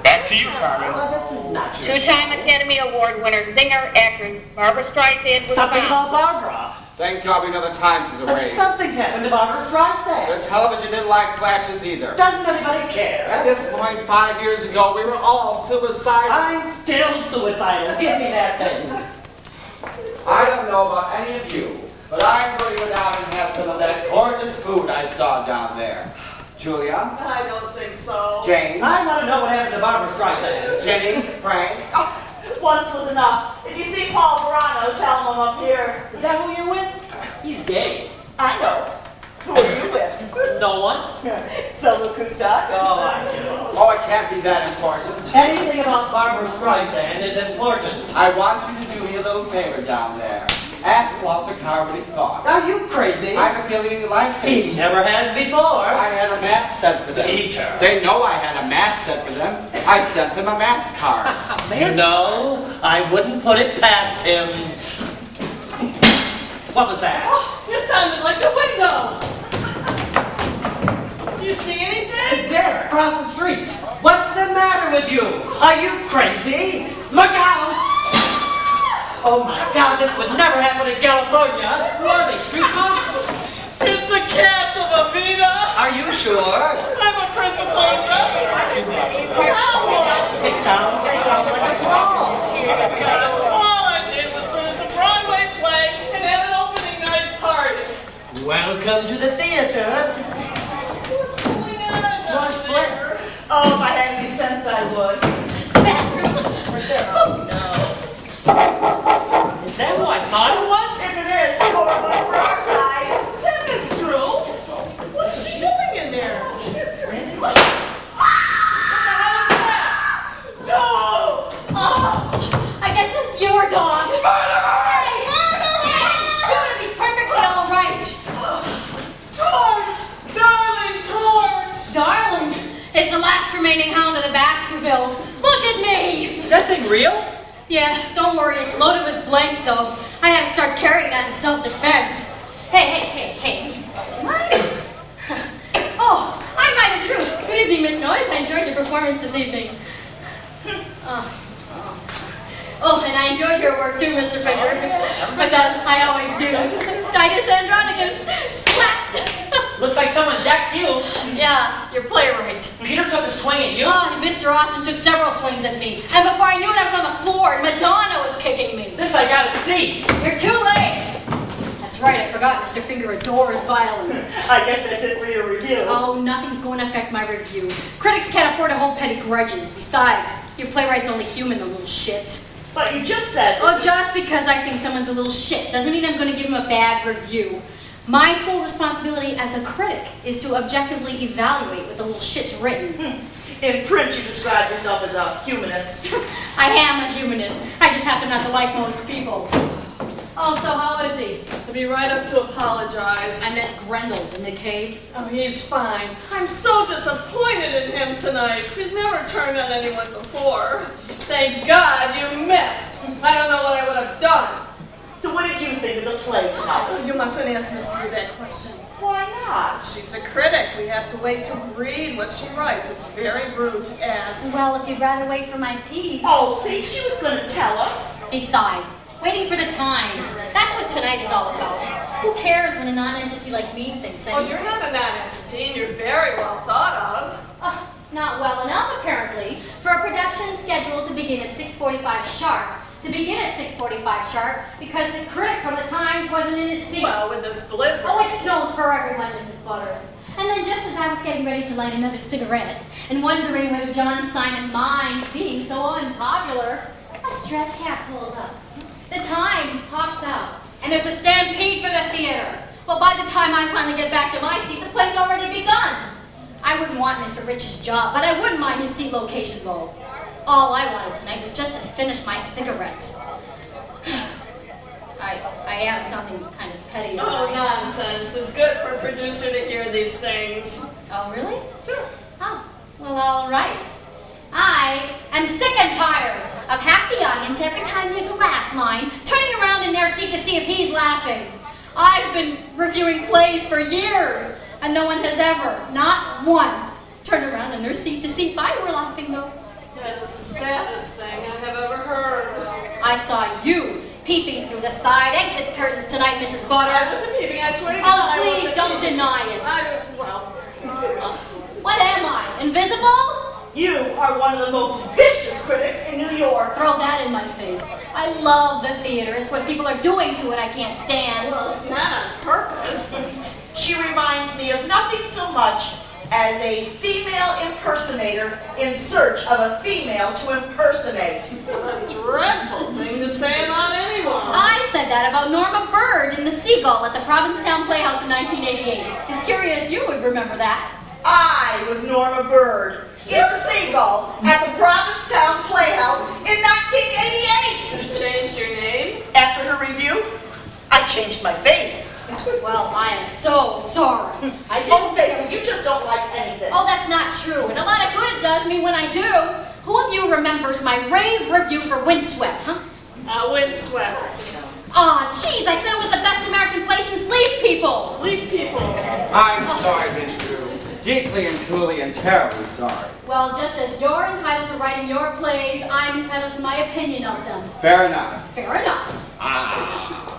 Back to you, Carmen. Two-time Academy Award winner, singer, actress Barbara Streisand was Something found. about Barbara. Thank God we know the Times is away. Something's happened to Barbara Streisand. The television didn't like flashes either. Doesn't anybody care? At this point, 5 years ago, we were all suicidal. I'm still suicidal. Give me that thing. I don't know about any of you, but I'm going to go down and have some of that gorgeous food I saw down there. Julia? I don't think so. Jane? I want to know what happened to Barbara Streisand. Jenny? Frank? Oh, Once was enough. If you see Paul Verano, tell him I'm up here. Is that who you're with? He's gay. I know. Who are you with? No one. Solo Kustak? Oh, it can't be that important. Anything about Barbara Streisand is important. I want you to do me a little favor down there. Ask Walter Carr what he thought. Are you crazy? I have a feeling you liked it. He never has before. I had a mask set for them. Peter. They know I had a mask set for them. I sent them a mask card. No, I wouldn't put it past him. What was that? Oh, you sounded like the window. You see anything? There, across the street. What's the matter with you? Are you crazy? Look out! Oh my God, this would never happen in California. Who are they, street dogs? It's a cast of Amina. Are you sure? I'm a principal investor. Now what? It sounds like a brawl. All I did was produce a Broadway play and have an opening night party. Welcome to the theater. What's going on? Want to split? Oh, if I had any sense, I would. Bathroom. Oh, no. Is that who I thought it was? If it is, score one for our side. Is that Miss Drew? What is she doing in there? What the hell is that? No! Oh, I guess that's your dog. Hey, shoot him. He's perfectly all right. George! Darling George! Darling, it's the last remaining hound of the Baskervilles. Look at me. Is that thing real? Yeah, don't worry. It's loaded with blanks, though. I had to start carrying that in self-defense. Hey. Oh, hi, Madam Drew. Good evening, Miss Noyes. I enjoyed your performance this evening. Oh, and I enjoyed your work too, Mr. Finger. But that's I always do. Titus Andronicus. Splat! Looks like someone decked you. Yeah, your playwright. Peter took a swing at you. Oh, Mr. Austin took several swings at me. And before I knew it, I was on the floor, and Madonna was kicking me. This I gotta see. You're too late. That's right, I forgot Mr. Finger adores violence. I guess that's it for your review. Oh, nothing's going to affect my review. Critics can't afford to hold petty grudges. Besides, your playwright's only human, the little shit. But you just said... Oh, just because I think someone's a little shit doesn't mean I'm going to give him a bad review. My sole responsibility as a critic is to objectively evaluate what the little shit's written. In print, you describe yourself as a humanist. I am a humanist. I just happen not to like most people. Oh, so how is he? I'll be right up to apologize. I met Grendel in the cave. Oh, he's fine. I'm so disappointed in him tonight. He's never turned on anyone before. Thank God you missed. I don't know what I would have done. So what did you think of the play tonight? Oh, you mustn't ask Miss Drew that question. Why not? She's a critic. We have to wait to read what she writes. It's very rude to ask. Well, if you'd rather wait for my piece. Oh, see, she was going to tell us. Besides, waiting for the times. That's what tonight is all about. Who cares when a non-entity like me thinks Oh, you're not a non-entity, and you're very well thought of. Not well enough, apparently, for a production scheduled to begin at 6:45 sharp. To begin at 6:45 sharp because the critic from the Times wasn't in his seat. Well, with this blizzard. Oh, it snows for everyone, Mrs. Butter. And then just as I was getting ready to light another cigarette and wondering whether John Simon minds being so unpopular, a stretch cat pulls up. The Times pops out, and there's a stampede for the theater. Well, by the time I finally get back to my seat, the play's already begun. I wouldn't want Mr. Rich's job, but I wouldn't mind his seat location though. All I wanted tonight was just to finish my cigarettes. I am sounding kind of petty. Oh, nonsense. It's good for a producer to hear these things. Oh, really? Sure. Oh, well, all right. I am sick and tired of half the audience every time there's a laugh line turning around in their seat to see if he's laughing. I've been reviewing plays for years, and no one has ever, not once, turned around in their seat to see if I were laughing, though. That is the saddest thing I have ever heard. I saw you peeping through the side exit curtains tonight, Mrs. Butter. I wasn't peeping, I swear to God. Oh, please don't deny it. What am I, invisible? You are one of the most vicious critics in New York. Throw that in my face. I love the theater. It's what people are doing to it I can't stand. Well, it's not on purpose. She reminds me of nothing so much as a female impersonator in search of a female to impersonate. A dreadful thing to say about anyone. I said that about Norma Bird in The Seagull at the Provincetown Playhouse in 1988. It's curious you would remember that. I was Norma Bird in The Seagull at the Provincetown Playhouse in 1988. You changed your name? After her review, I changed my face. Well, I am so sorry. I didn't Oh, faces, you just don't like anything. Oh, that's not true. And a lot of good it does me when I do. Who of you remembers my rave review for Windswept, huh? Windswept. Aw, jeez, I said it was the best American play since Leaf People. Leaf People. I'm sorry, Miss Drew. Deeply and truly and terribly sorry. Well, just as you're entitled to writing your plays, I'm entitled to my opinion of them. Fair enough. Fair enough.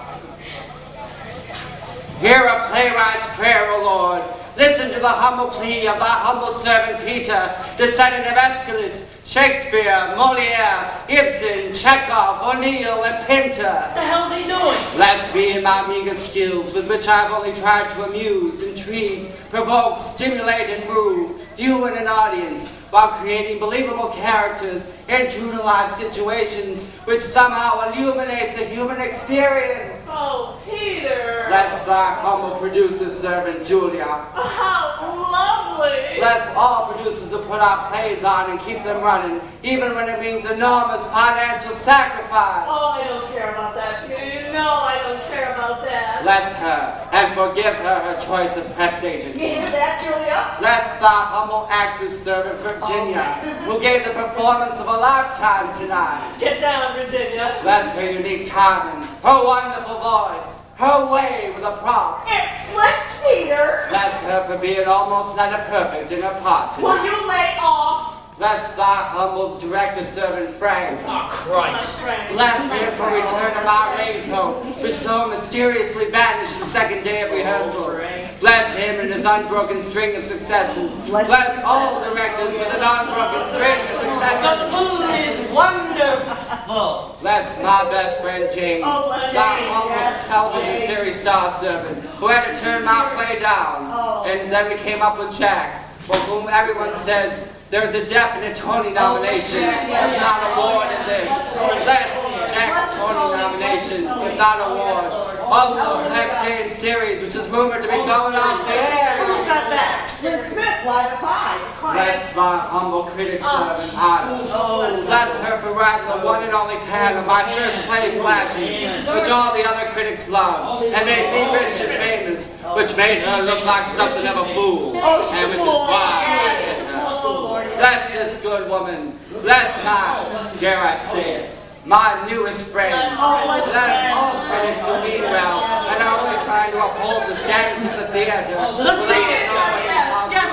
Hear a playwright's prayer, O Lord. Listen to the humble plea of thy humble servant Peter, descendant of Aeschylus, Shakespeare, Moliere, Ibsen, Chekhov, O'Neill, and Pinter. What the hell's he doing? Bless me in my meager skills, with which I've only tried to amuse, intrigue, provoke, stimulate, and move, you and an audience, while creating believable characters in true-to-life situations which somehow illuminate the human experience. Oh, Peter. Bless thy humble producer servant, Julia. How lovely. Bless all producers who put our plays on and keep them running, even when it means enormous financial sacrifice. Oh, I don't care about that, Peter. You know I don't care about that. Bless her and forgive her her choice of press agent. You hear that, Julia? Bless thy humble actress servant, Virginia, who gave the performance of a lifetime tonight. Get down, Virginia. Bless her unique timing, her wonderful voice, her way with a prop. It slipped, Peter. Bless her for being almost letter perfect in her part tonight. Will you lay off? Bless thy humble director servant, Frank. Oh, Christ. Bless him for return of our raincoat, which so mysteriously vanished the second day of rehearsal. Bless him and his unbroken string of successes. Bless all directors with an unbroken string of successes. The mood is wonderful. Bless my best friend James, Oh, bless my James, humble yes. television series star servant, who had to turn my play down. And then we came up with Jack, for whom everyone says there's a definite Tony nomination, if not award in this. Bless Jack's Tony nomination, if not award. Also, bless James' series, which is rumored to be going off the air. Who's got that? Miss Smith, Live at 5. Bless my humble critic servant, Honor. Bless her for writing the one and only pan of my first play, Flashes, which all the other critics loved, and made me rich and famous, which made her look like something of a fool, and which is why I said her. Bless this good woman. Bless my, dare I say it, my newest friends. Bless all critics who mean well and are only trying to uphold the standards of the theater. The theater! Yes,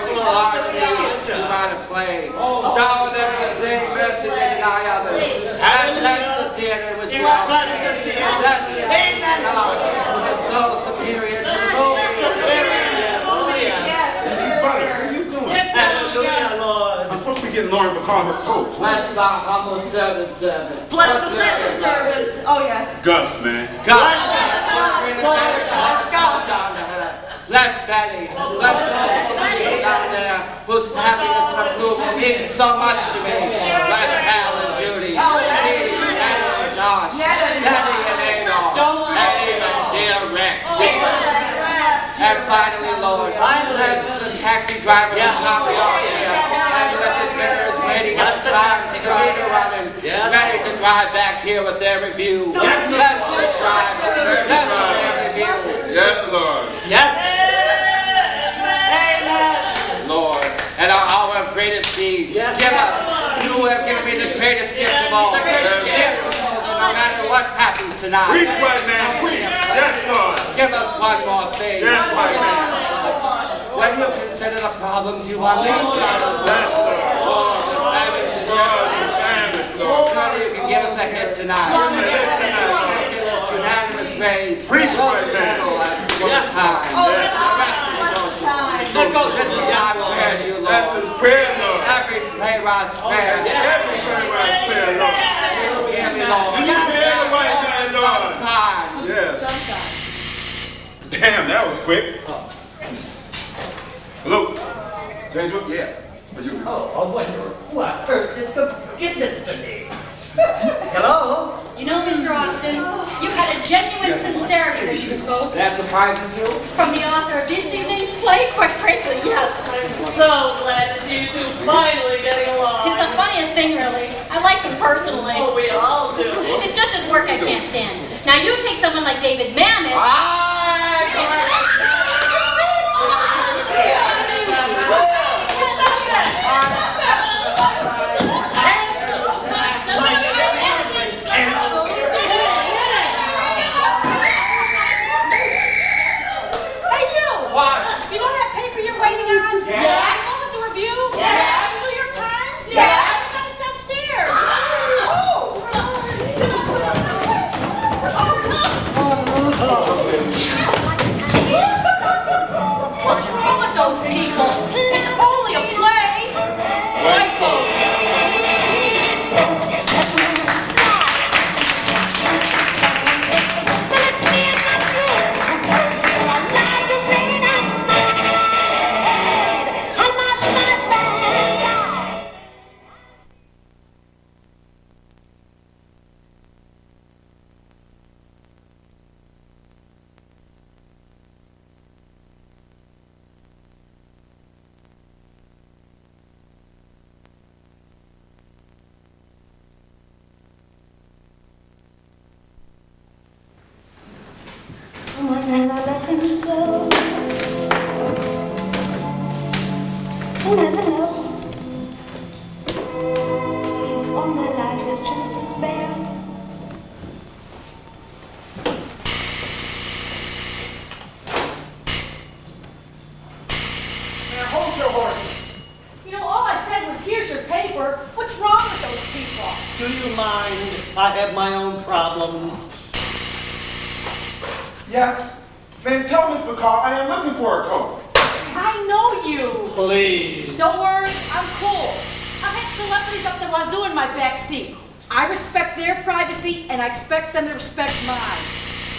To write a play. Show them the same mercy they deny others. And bless the theater which we all say. Bless the which is so superior to the movie. Mrs. Butter, how you doing? Hallelujah, Lord. I'm supposed to be getting Lauren to call her coach. Bless thy humble servant. Bless the civil servants. Oh, yes. Gus, man. Bless Betty. Bless everybody down there whose happiness and approval mean so much to me. Bless Hal and Judy. Steve, Nettie and Josh. Nettie and Adolf. And even dear Rex. And finally, Lord, bless the taxi driver who dropped me off here. And let this man is waiting at the time to the meter running, ready to drive back here with their review. Bless this driver. Bless their review. Yes, Lord. Yes. Lord, and our hour of greatest need. Yes. Give us, you have given me the greatest gift of all. The gift of hope, no matter what happens tonight. Preach, white man, preach. Yes, Lord. Give us one more thing. Yes, white man. When you consider the problems you unleash on us, Yes, Lord. Lord, the famine and Famous, Lord. surely you can give us a hit tonight. Give us unanimous praise. Preach, white man. Settle at one time. Yes. This is my prayer to you, Lord. That's his prayer, Lord. Every playwright's prayer. Every playwright's prayer, Lord. You hear me, Lord. You hear the white man, Lord. Sometime. Yes. Damn, that was quick. Hello. James, yeah. For you. Oh, I wonder who on earth is forgetting this to me. Hello? You know, Mr. Austin, you had a genuine sincerity when you spoke. That surprises you? From the author of this evening's play, quite frankly, yes. I'm so glad to see you two finally getting along. He's the funniest thing, really. I like him personally. Oh, we all do. It's just his work I can't stand. Now, you take someone like David Mamet. What's wrong with those people? It's only a play. White folks. You know, all I said was, here's your paper. What's wrong with those people? Do you mind? I have my own problems. Yes. Man, tell Miss McCall I am looking for a coat. I know you. Please. Don't worry, I'm cool. I've had celebrities up the wazoo in my back seat. I respect their privacy, and I expect them to respect mine.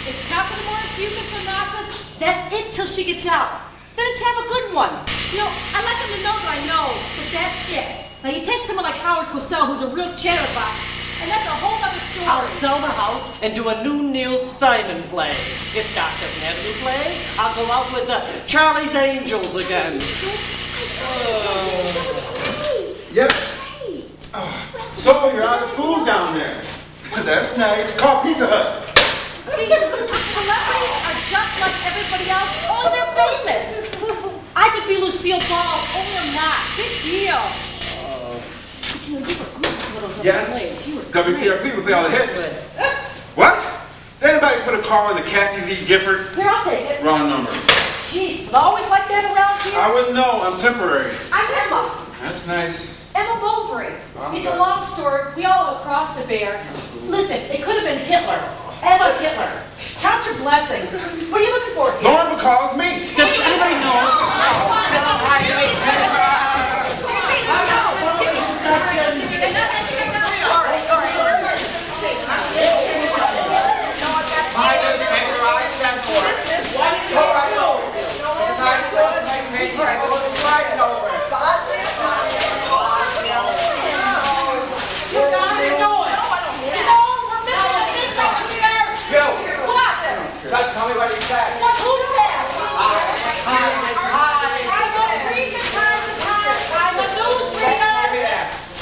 It's top of the morning to you, Mr. Nafas. That's it till she gets out. Then it's have a good one. You know, I like them to know that I know, but that's it. Now, you take someone like Howard Cosell, who's a real chatterbox, and that's a whole other story. I'll sell the house and do a new Neil Simon play. If Doc doesn't have a new play, I'll go out with Charlie's Angels again. Yep. So you're out of food down there. That's nice. Call Pizza Hut. See, celebrities are just like everybody else. Oh, they're famous. I could be Lucille Ball, only I'm not. Big deal. But you know, you were good at some of those other plays. You were WPRP would play all the hits. What? Did anybody put a call in the Kathy Lee Gifford? Here, I'll take it. Wrong number. Jeez, always like that around here? I wouldn't know. I'm temporary. I'm Emma. That's nice. Emma Bovary. It's a long story. We all crossed the bear. Listen, it could have been Hitler. Emma Hitler. Count your blessings. What are you looking for here? Lauren McCall's me. Does anybody know? Tell me what he said. What? Who said? It's high. I'm a newsreader.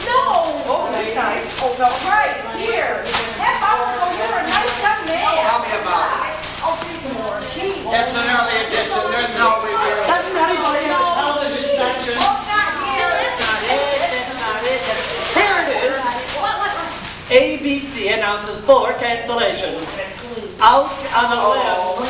No. Oh, that's nice. Oh, no. Right here. That Bosco, you're a nice young man. Tell me about it. Oh, give me some more. Jesus. It's an early edition. There's no review. Doesn't anybody have a television section? Oh, not here. That's not it. Here it is. ABC announces 4 cancellations. Out on a limb.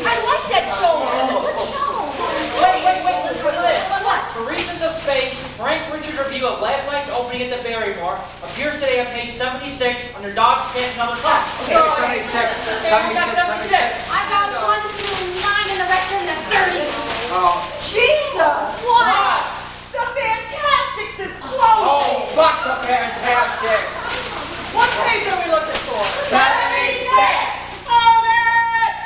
I like that show. What show? Wait, listen to this. What? For reasons of space, Frank Richard's review of last night's opening at the Barrymore appears today on page 76 under Dog's Stand Another Class. Okay, 76. Okay, we got 76. I got 1 through 9 in the record in the 30s. Oh. Jesus! What? The Fantastics is closing! Oh, fuck the Fantastics. What page are we looking for? 76. Hold it!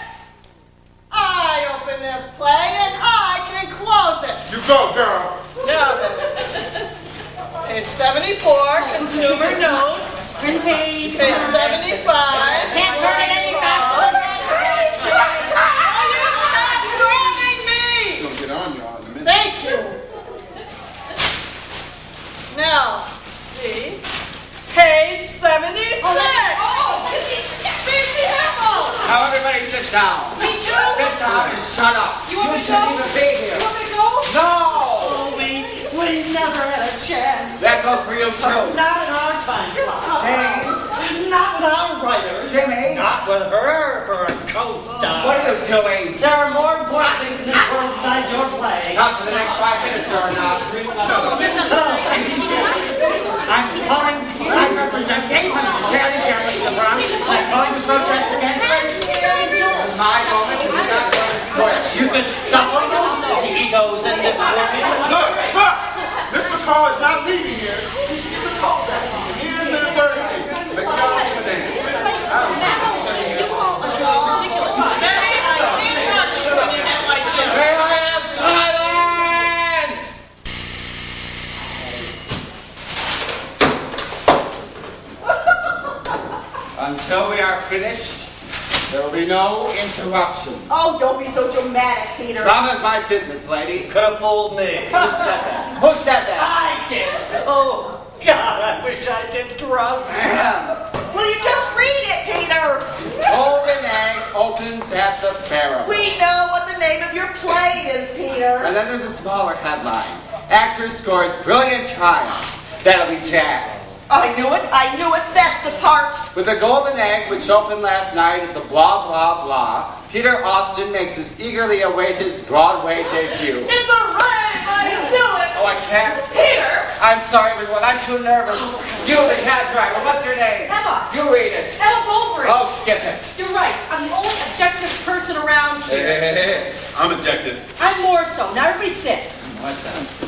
I open this play and I can close it. You go, May, sit down. Me too. Sit down and shut up. You want me to shouldn't go? even be here. You want me to go? No! Oh, we never had a chance. That goes for you too. Not in our time slot. Not with our writers. Jimmy. Not with her for a co-star. What are you doing? There are more important things in this world besides your play. Not for the next 5 minutes, or not. I'm calling. I represent 800 charity families in the Bronx. I'm going to protest against racism. My moment, and you're not going to spoil it. You can stop all those egos in this world. Look! Mr. Carr is not leaving here. He's a call back. He is the Thursday. Let's go on to the dance. May I have silence? Until we are finished, there will be no interruption. Oh, don't be so dramatic, Peter. Drama's my business, lady. Could have fooled me. Who said that? Who said that? I did. Oh, God, I wish I did drugs. Will you just read it, Peter? Golden Egg opens at the barrel. We know what the name of your play is, Peter. And then there's a smaller headline. Actor scores brilliant triumph. That'll be Jack. I knew it. That's the part. With the Golden Egg, which opened last night at the blah blah blah, Peter Austin makes his eagerly awaited Broadway debut. It's a rave. I knew it. Oh, I can't. Peter. I'm sorry, everyone. I'm too nervous. You, the cab driver. What's your name? Emma. You read it. Emma Bovary. Oh, skip it. You're right. I'm the only objective person around here. Hey. I'm objective. I'm more so. Now everybody sit. What's that?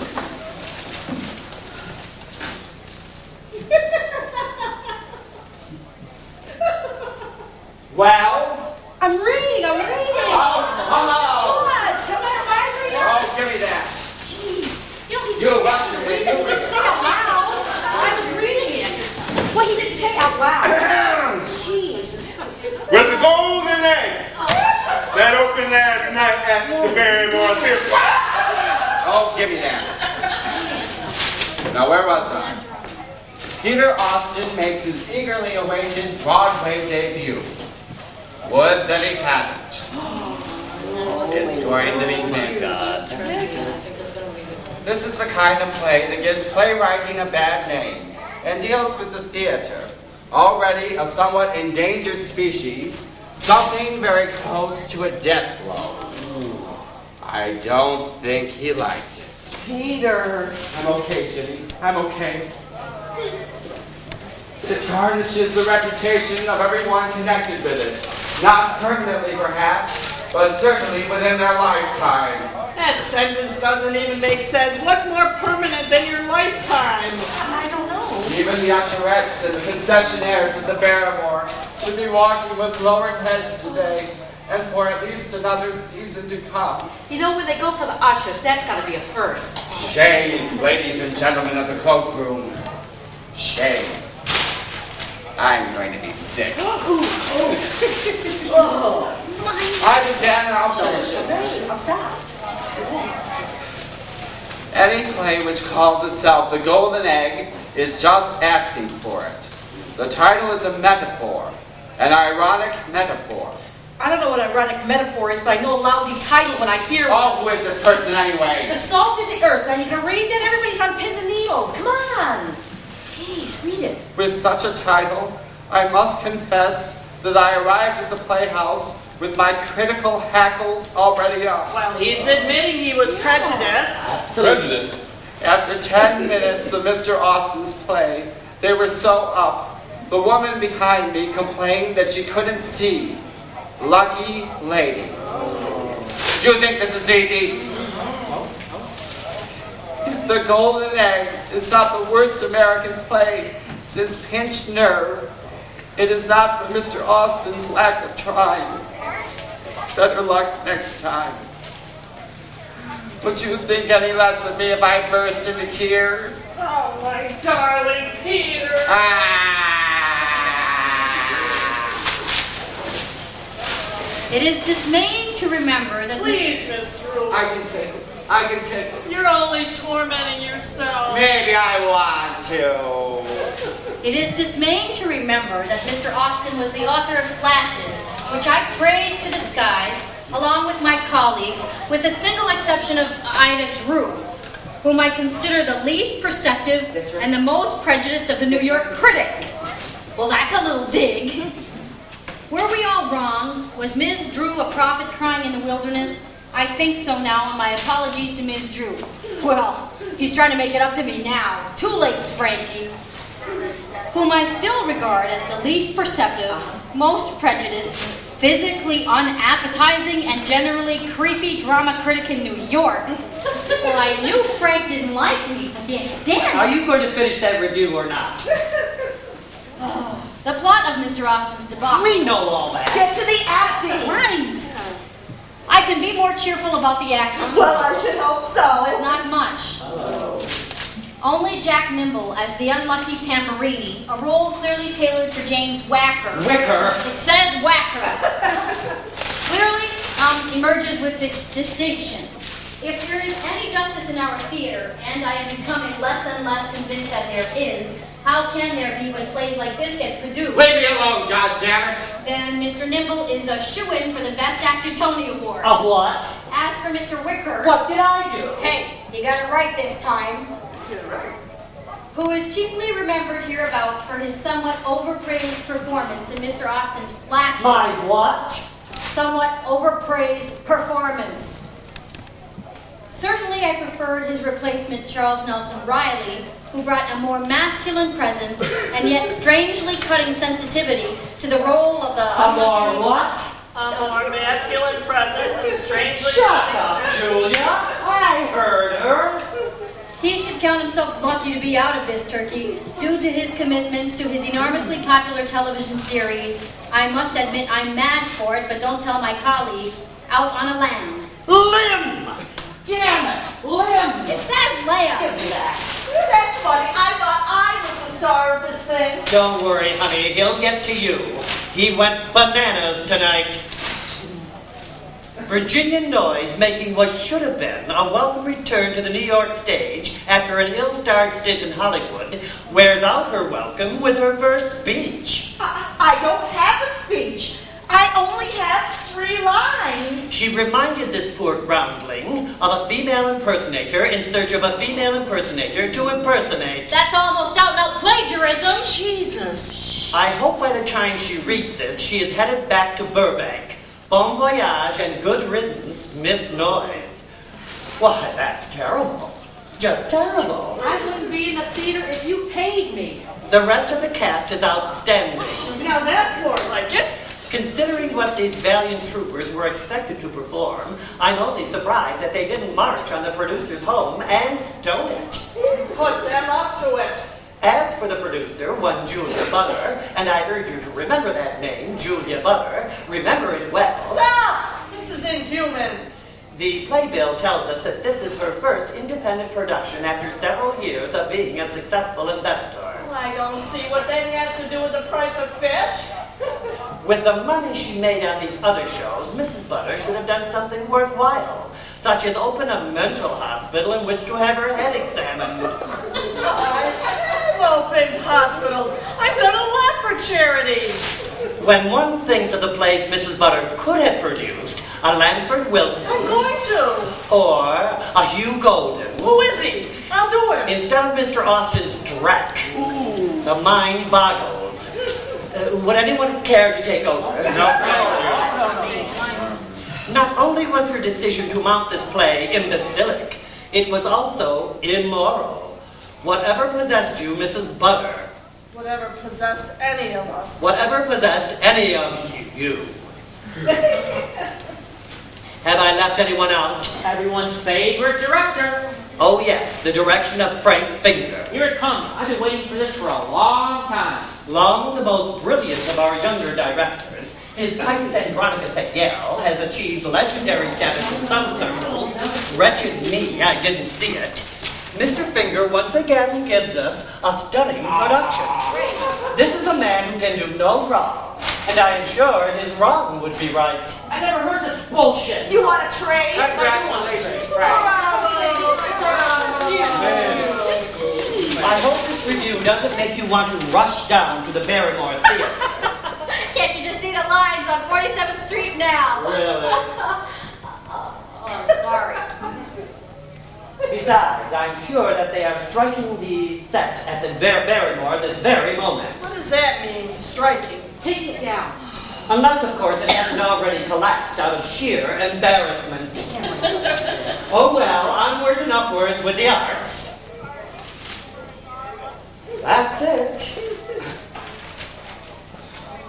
Well? I'm reading. Oh, hello. What? Am I reading? Oh, give me that. Jeez. You know, he You, just what? he didn't say out loud. I was reading it. Well, he didn't say out loud. Jeez. With the Golden Egg that opened last night at the Barrymore Theater. Oh, give me that. Now, where was I? Peter Austin makes his eagerly awaited Broadway debut. Would that he hadn't. It's going to be mixed. This is the kind of play that gives playwriting a bad name and deals with the theater, already a somewhat endangered species, something very close to a death blow. I don't think he liked it. Peter. I'm okay, Jimmy. I'm okay. It tarnishes the reputation of everyone connected with it. Not permanently, perhaps, but certainly within their lifetime. That sentence doesn't even make sense. What's more permanent than your lifetime? I don't know. Even the usherettes and the concessionaires at the Barrymore should be walking with lowered heads today, and for at least another season to come. You know, when they go for the ushers, that's got to be a first. Shame, ladies and gentlemen of the cloakroom. Shame. I'm going to be sick. I began and I'll finish it. I'll stop. Any play which calls itself the Golden Egg is just asking for it. The title is a metaphor, an ironic metaphor. I don't know what ironic metaphor is, but I know a lousy title when I hear one. Oh, who is this person anyway? The salt of the earth. Now you can read that? Everybody's on pins and needles. Come on. Please, read it. With such a title, I must confess that I arrived at the Playhouse with my critical hackles already up. Well, he's admitting he was prejudiced. President. After 10 minutes of Mr. Austin's play, they were so up. The woman behind me complained that she couldn't see. Lucky lady. Do you think this is easy? The Golden Egg is not the worst American play since Pinched Nerve. It is not for Mr. Austin's lack of trying. Better luck next time. Would you think any less of me if I burst into tears? Oh, my darling Peter. It is dismaying to remember that Please, Miss Drew. I can take it. I can take it. You're only tormenting yourself. Maybe I want to. It is dismaying to remember that Mr. Austin was the author of Flashes, which I praise to the skies, along with my colleagues, with the single exception of Ida Drew, whom I consider the least perceptive and the most prejudiced of the New York critics. Well, that's a little dig. Were we all wrong? Was Ms. Drew a prophet crying in the wilderness? I think so now, and my apologies to Ms. Drew. Well, he's trying to make it up to me now. Too late, Frankie. Whom I still regard as the least perceptive, most prejudiced, physically unappetizing, and generally creepy drama critic in New York. Well, I knew Frank didn't like me, but the extent... Are you going to finish that review or not? The plot of Mr. Austin's debacle. We know all that. Get to the acting. Right. I can be more cheerful about the acting. Well, I should hope so. But not much. Only Jack Nimble as the unlucky Tamburini, a role clearly tailored for James Wacker. Wicker. It says Wacker. Clearly emerges with distinction. If there is any justice in our theater, and I am becoming less and less convinced that there is, how can there be when plays like this get produced? Leave me alone, goddammit! Then Mr. Nimble is a shoo-in for the Best Actor Tony Award. A what? As for Mr. Wicker... What did I do? Hey, you got it right this time. Who is chiefly remembered hereabouts for his somewhat overpraised performance in Mr. Austin's Flash. My what? Somewhat overpraised performance. Certainly I preferred his replacement, Charles Nelson Riley, who brought a more masculine presence and yet strangely cutting sensitivity to the role of the... A more what? A more masculine presence and strangely... Shut up, Julia. I heard her. He should count himself lucky to be out of this turkey, due to his commitments to his enormously popular television series. I must admit I'm mad for it, but don't tell my colleagues. Out on a lamb. Limb! Damn it! Limb! It says lamb. Give me that. That's funny. I thought I was the star of this thing. Don't worry, honey. He'll get to you. He went bananas tonight. Virginia Noyes, making what should have been a welcome return to the New York stage after an ill-starred stint in Hollywood, wears out her welcome with her first speech. I don't have a speech. I only have 3 lines. She reminded this poor groundling of a female impersonator in search of a female impersonator to impersonate. That's almost out-and-out plagiarism. Jesus. I hope by the time she reads this, she is headed back to Burbank. Bon voyage and good riddance, Miss Noyes. Why, that's terrible. Just terrible. I wouldn't be in the theater if you paid me. The rest of the cast is outstanding. Now that's more like it. Considering what these valiant troopers were expected to perform, I'm only surprised that they didn't march on the producer's home and stone it. Put them up to it. As for the producer, one Julia Butter, and I urge you to remember that name, Julia Butter, remember it well. Stop! This is inhuman. The playbill tells us that this is her first independent production after several years of being a successful investor. Well, I don't see what that has to do with the price of fish. With the money she made on these other shows, Mrs. Butter should have done something worthwhile, such as open a mental hospital in which to have her head examined. I have opened hospitals. I've done a lot for charity. When one thinks of the plays Mrs. Butter could have produced, a Lanford Wilson, I'm going to. or a Hugh Golden. Who is he? I'll do him. Instead of Mr. Austin's Drac, the mind boggles. Would anyone care to take over? No. Not only was her decision to mount this play imbecilic, it was also immoral. Whatever possessed you, Mrs. Butter, Whatever possessed any of us. whatever possessed any of you. Have I left anyone out? Everyone's favorite director. Oh yes, the direction of Frank Finger. Here it comes. I've been waiting for this for a long time. Long the most brilliant of our younger directors, his Titus Andronicus at Yale has achieved legendary status in some circles. Wretched me, I didn't see it. Mr. Finger once again gives us a stunning production. This is a man who can do no wrong, and I am sure his wrong would be right. I never heard such bullshit. You want to trade? Congratulations, I hope this review doesn't make you want to rush down to the Barrymore Theater. Can't you just see the lines on 46 47th Street now. Really? Oh, I'm sorry. Besides, I'm sure that they are striking the set at the Barrymore this very moment. What does that mean, striking? Taking it down. Unless, of course, it hasn't already collapsed out of sheer embarrassment. Oh well, onwards and upwards with the arts. That's it.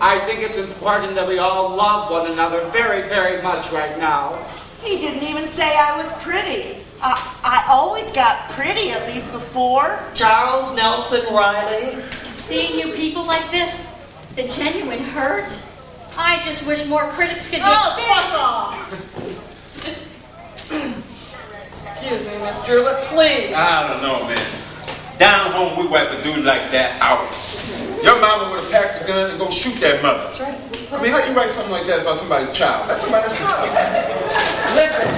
I think it's important that we all love one another very, very much right now. He didn't even say I was pretty. I always got pretty, at least before. Charles Nelson Riley. Seeing you people like this, the genuine hurt. I just wish more critics could be Oh, fuck off! Excuse me, Miss Drew, but please. I don't know, man. Down home, we wipe a dude like that out. Your mama would have packed a gun and go shoot that mother. That's right. I mean, how you write something like that about somebody's child? That's somebody's child. Listen,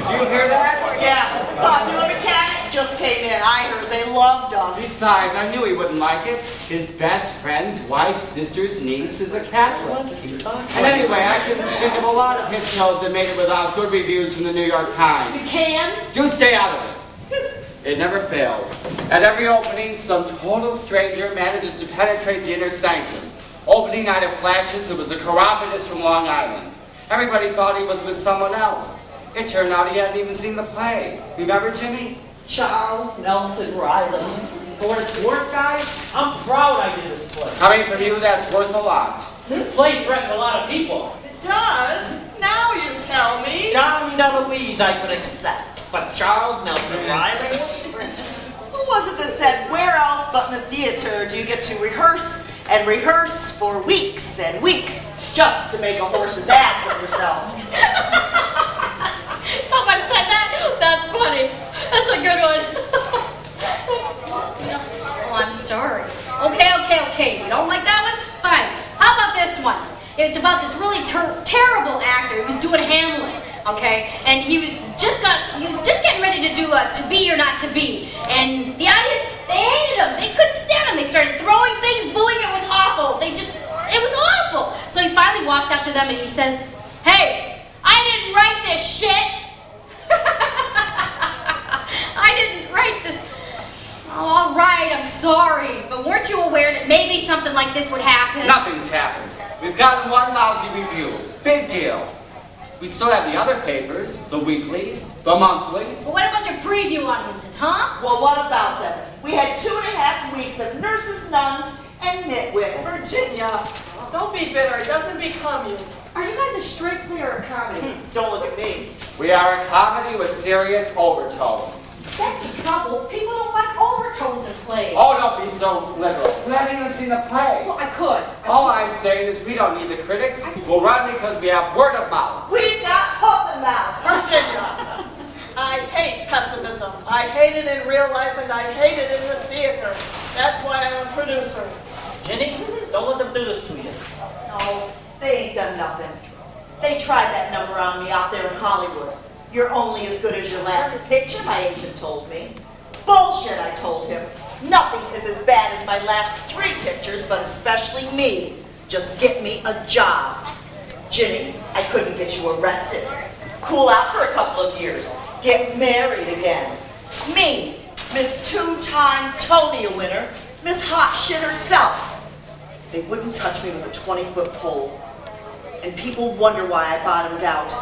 do you hear that? Yeah, Popular Mechanics just came in. I heard they loved us. Besides, I knew he wouldn't like it. His best friend's wife's sister's niece is a Catholic. And anyway, I can think of a lot of hit shows that made it without good reviews from the New York Times. You can? Do stay out of this. It never fails. At every opening, some total stranger manages to penetrate the inner sanctum. Opening night of Flashes, it was a chiropodist from Long Island. Everybody thought he was with someone else. It turned out he hadn't even seen the play. Remember, Jimmy? Charles Nelson Riley. For what it's worth, guys, I'm proud I did this play. Coming from you, that's worth a lot. This play threatens a lot of people. It does? Now you tell me. John DeLuise I could accept, but Charles Nelson Riley? Who was it that said, where else but in the theater do you get to rehearse and rehearse for weeks and weeks just to make a horse's ass of yourself? Someone said that? That's funny. That's a good one. Oh, I'm sorry. Okay. You don't like that one? Fine. How about this one? It's about this really terrible actor who was doing Hamlet, okay? And he was just getting ready to do a To Be or Not to Be. And the audience, they hated him. They couldn't stand him. They started throwing things, booing. It was awful. It was awful. So he finally walked up to them and he says, "Hey, I didn't write this shit." I didn't write this. Oh, all right, I'm sorry. But weren't you aware that maybe something like this would happen? Nothing's happened. We've gotten one lousy review. Big deal. We still have the other papers, the weeklies, the monthlies. Well, what about your preview audiences, huh? Well, what about them? We had 2.5 weeks of nurses, nuns, and nitwits. Virginia, don't be bitter. It doesn't become you. Are you guys a strictly or a comedy? Don't look at me. We are a comedy with serious overtones. That's the trouble. People don't like overtones in plays. Oh, don't be so literal. We haven't even seen the play. Well, I could. All I'm saying is we don't need the critics. We'll run because we have word of mouth. We've got hoof and mouth. Virginia, I hate pessimism. I hate it in real life and I hate it in the theater. That's why I'm a producer. Jenny, don't let them do this to you. No, they ain't done nothing. They tried that number on me out there in Hollywood. You're only as good as your last picture, my agent told me. Bullshit, I told him. Nothing is as bad as my last 3 pictures, but especially me. Just get me a job. Ginny, I couldn't get you arrested. Cool out for a couple of years. Get married again. Me, Miss 2-time Tony winner, Miss Hot Shit herself. They wouldn't touch me with a 20-foot pole. And people wonder why I bottomed out.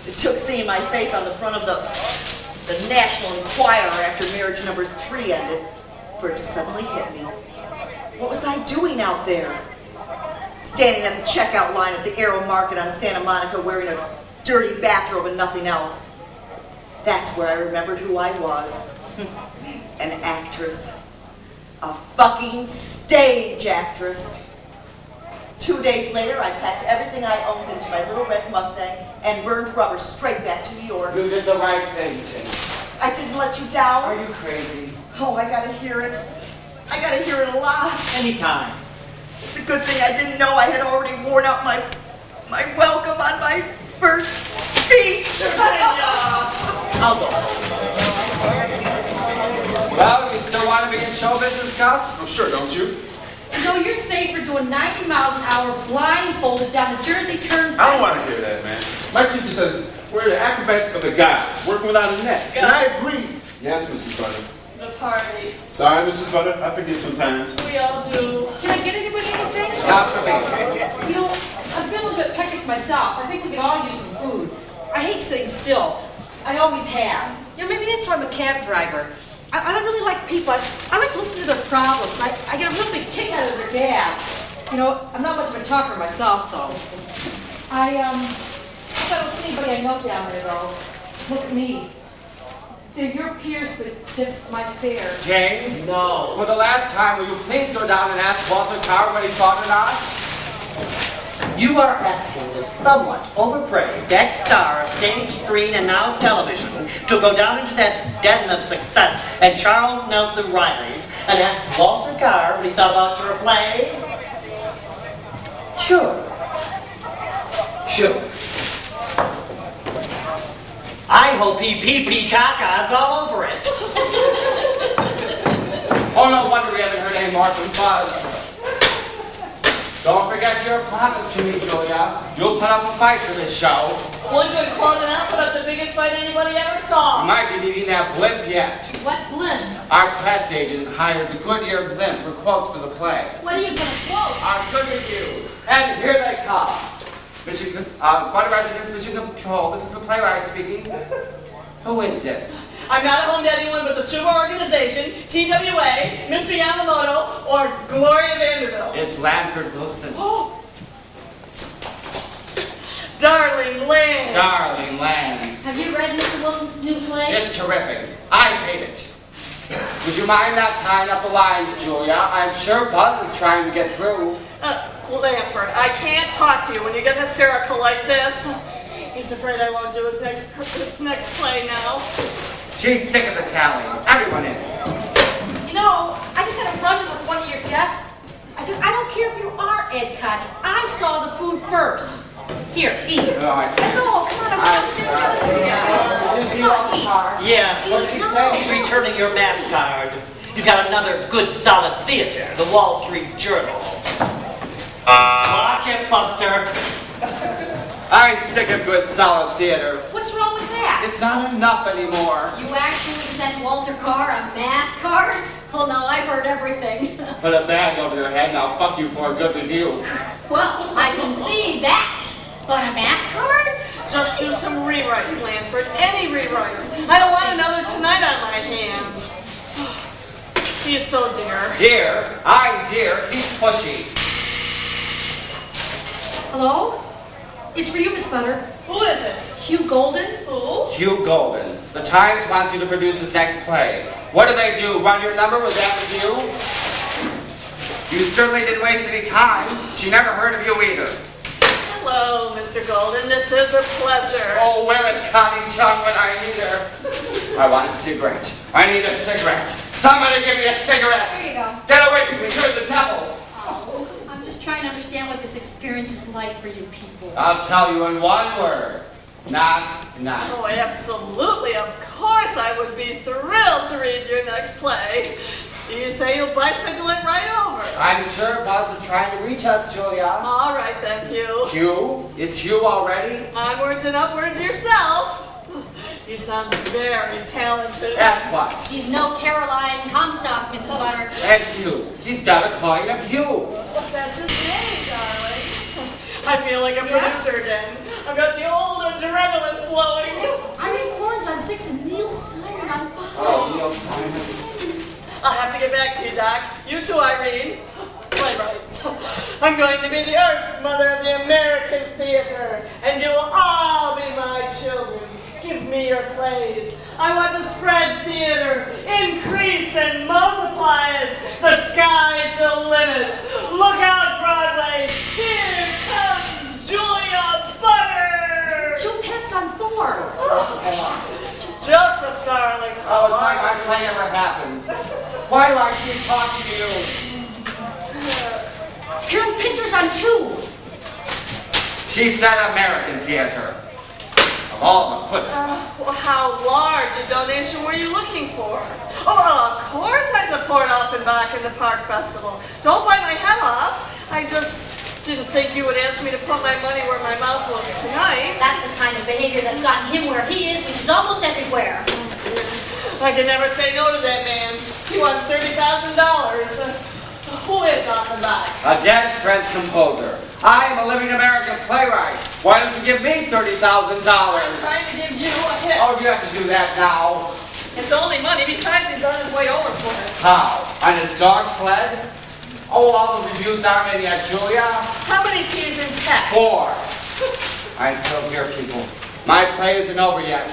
It took seeing my face on the front of the National Enquirer after marriage number 3 ended for it to suddenly hit me. What was I doing out there? Standing at the checkout line at the Aero Market on Santa Monica wearing a dirty bathrobe and nothing else. That's where I remembered who I was. An actress. A fucking stage actress. 2 days later, I packed everything I owned into my little red Mustang and burned rubber straight back to New York. You did the right thing, Jenny. I didn't let you down. Are you crazy? Oh, I gotta hear it. I gotta hear it a lot. Anytime. It's a good thing I didn't know I had already worn out my welcome on my first speech. I'll go. Well, you still want to be in show business, Gus? I'm sure, don't you? You know, you're safer doing 90 miles an hour blindfolded down the Jersey Turnpike. I don't want to hear that, man. My teacher says we're the acrobats of the gods, working without a net. And I agree. Yes, Mrs. Butter. The party. Sorry, Mrs. Butter. I forget sometimes. We all do. Can I get anybody anything? Not for me. You know, I'm feeling a bit peckish myself. I think we could all use some food. I hate sitting still. I always have. You know, maybe that's why I'm a cab driver. I don't really like people. I like listening to their problems. I get a real big kick out of their gab. You know, I'm not much of a talker myself, though. I don't see anybody I know down there, though. Look at me. They're your peers, but just my fares. James? No. For the last time, will you please go down and ask Walter Carr what he thought or not? You are asking the somewhat overpraised ex-star of stage, screen, and now television to go down into that den of success at Charles Nelson Riley's and ask Walter Carr what he thought about your play? Sure. I hope he pee-pee caca's all over it. Oh, no wonder we haven't heard any more from Buzz. Don't forget your promise to me, Julia. You'll put up a fight for this show. One good quote and I'll put up the biggest fight anybody ever saw. You might be needing that blimp yet. What blimp? Our press agent hired the Goodyear blimp for quotes for the play. What are you gonna quote? Our good review. And here they come. Mission, Water Residence, Mission Control. This is a playwright speaking. Who is this? I'm not home to anyone but the Sugar Organization, TWA, Mr. Yamamoto, or Gloria Vanderbilt. It's Lanford Wilson. Darling Lance. Darling Lance. Have you read Mr. Wilson's new play? It's terrific. I hate it. Would you mind not tying up the lines, Julia? I'm sure Buzz is trying to get through. Lanford, I can't talk to you when you get hysterical like this. He's afraid I won't do his next play now. She's sick of the tallies. Everyone is. You know, I just had a run-in with one of your guests. I said, I don't care if you are Ed Koch. I saw the food first. Here, eat it. No, I can't. No, come on, I'm sitting down with you guys. Did you see Walter Carr? Yes. What did he say? He's returning your math card. You got another good solid theater, the Wall Street Journal. Watch it, Buster. I'm sick of good, solid theater. What's wrong with that? It's not enough anymore. You actually sent Walter Carr a math card? Well, now I've heard everything. Put a bag over your head and I'll fuck you for a good review. Well, I can see that. But a math card? Just do some rewrites, Lanford. Any rewrites. I don't want another tonight on my hands. He's so dear. Dear? I'm dear. He's pushy. Hello? It's for you, Miss Butter. Who is it? Hugh Golden? Who? Hugh Golden. The Times wants you to produce his next play. What do they do? Run your number? Was that with you? You certainly didn't waste any time. She never heard of you either. Hello, Mr. Golden. This is a pleasure. Oh, where is Connie Chung when I need her? I want a cigarette. I need a cigarette. Somebody give me a cigarette. There you go. Get away from me. You're the devil. Oh, I'm just trying to understand what this experience is like for you people. I'll tell you in one word. Not nice. Oh, absolutely. Of course I would be thrilled to read your next play. You say you'll bicycle it right over. I'm sure Buzz is trying to reach us, Julia. All right then, Hugh. Hugh? It's Hugh already? Onwards and upwards yourself. You sound very talented. At what? She's no Caroline Comstock, Mrs. Butter. And Hugh. He's got a coin of Hugh. That's his name, darling. I feel like a producer again. I've got the old adrenaline flowing. Irene Horns on 6 and Neil Simon on 5. Oh, Neil Simon. I'll have to get back to you, Doc. You too, Irene. Playwrights. I'm going to be the Earth Mother of the American theater, and you will all be my children. Give me your plays. I want to spread theater, increase and multiply it. The sky's the limit. Look out, Broadway. Here comes Julia Butter. Joe Pep's on 4. Joseph, darling. Oh, it's like my play never happened. Why do I keep talking to you? Carol Pinter's on 2. She said American theater. all the clips. Well, how large a donation were you looking for? Oh, of course I support Offenbach in the Park Festival. Don't bite my head off. I just didn't think you would ask me to put my money where my mouth was tonight. That's the kind of behavior that's gotten him where he is, which is almost everywhere. I can never say no to that man. He wants $30,000. Who is Offenbach? A dead French composer. I am a living American playwright. Why don't you give me $30,000? I'm trying to give you a hit. Oh, you have to do that now. It's only money. Besides, he's on his way over for it. How? On his dog sled? Oh, all the reviews aren't in yet, Julia. How many keys in pack? 4. I'm still here, people. My play isn't over yet.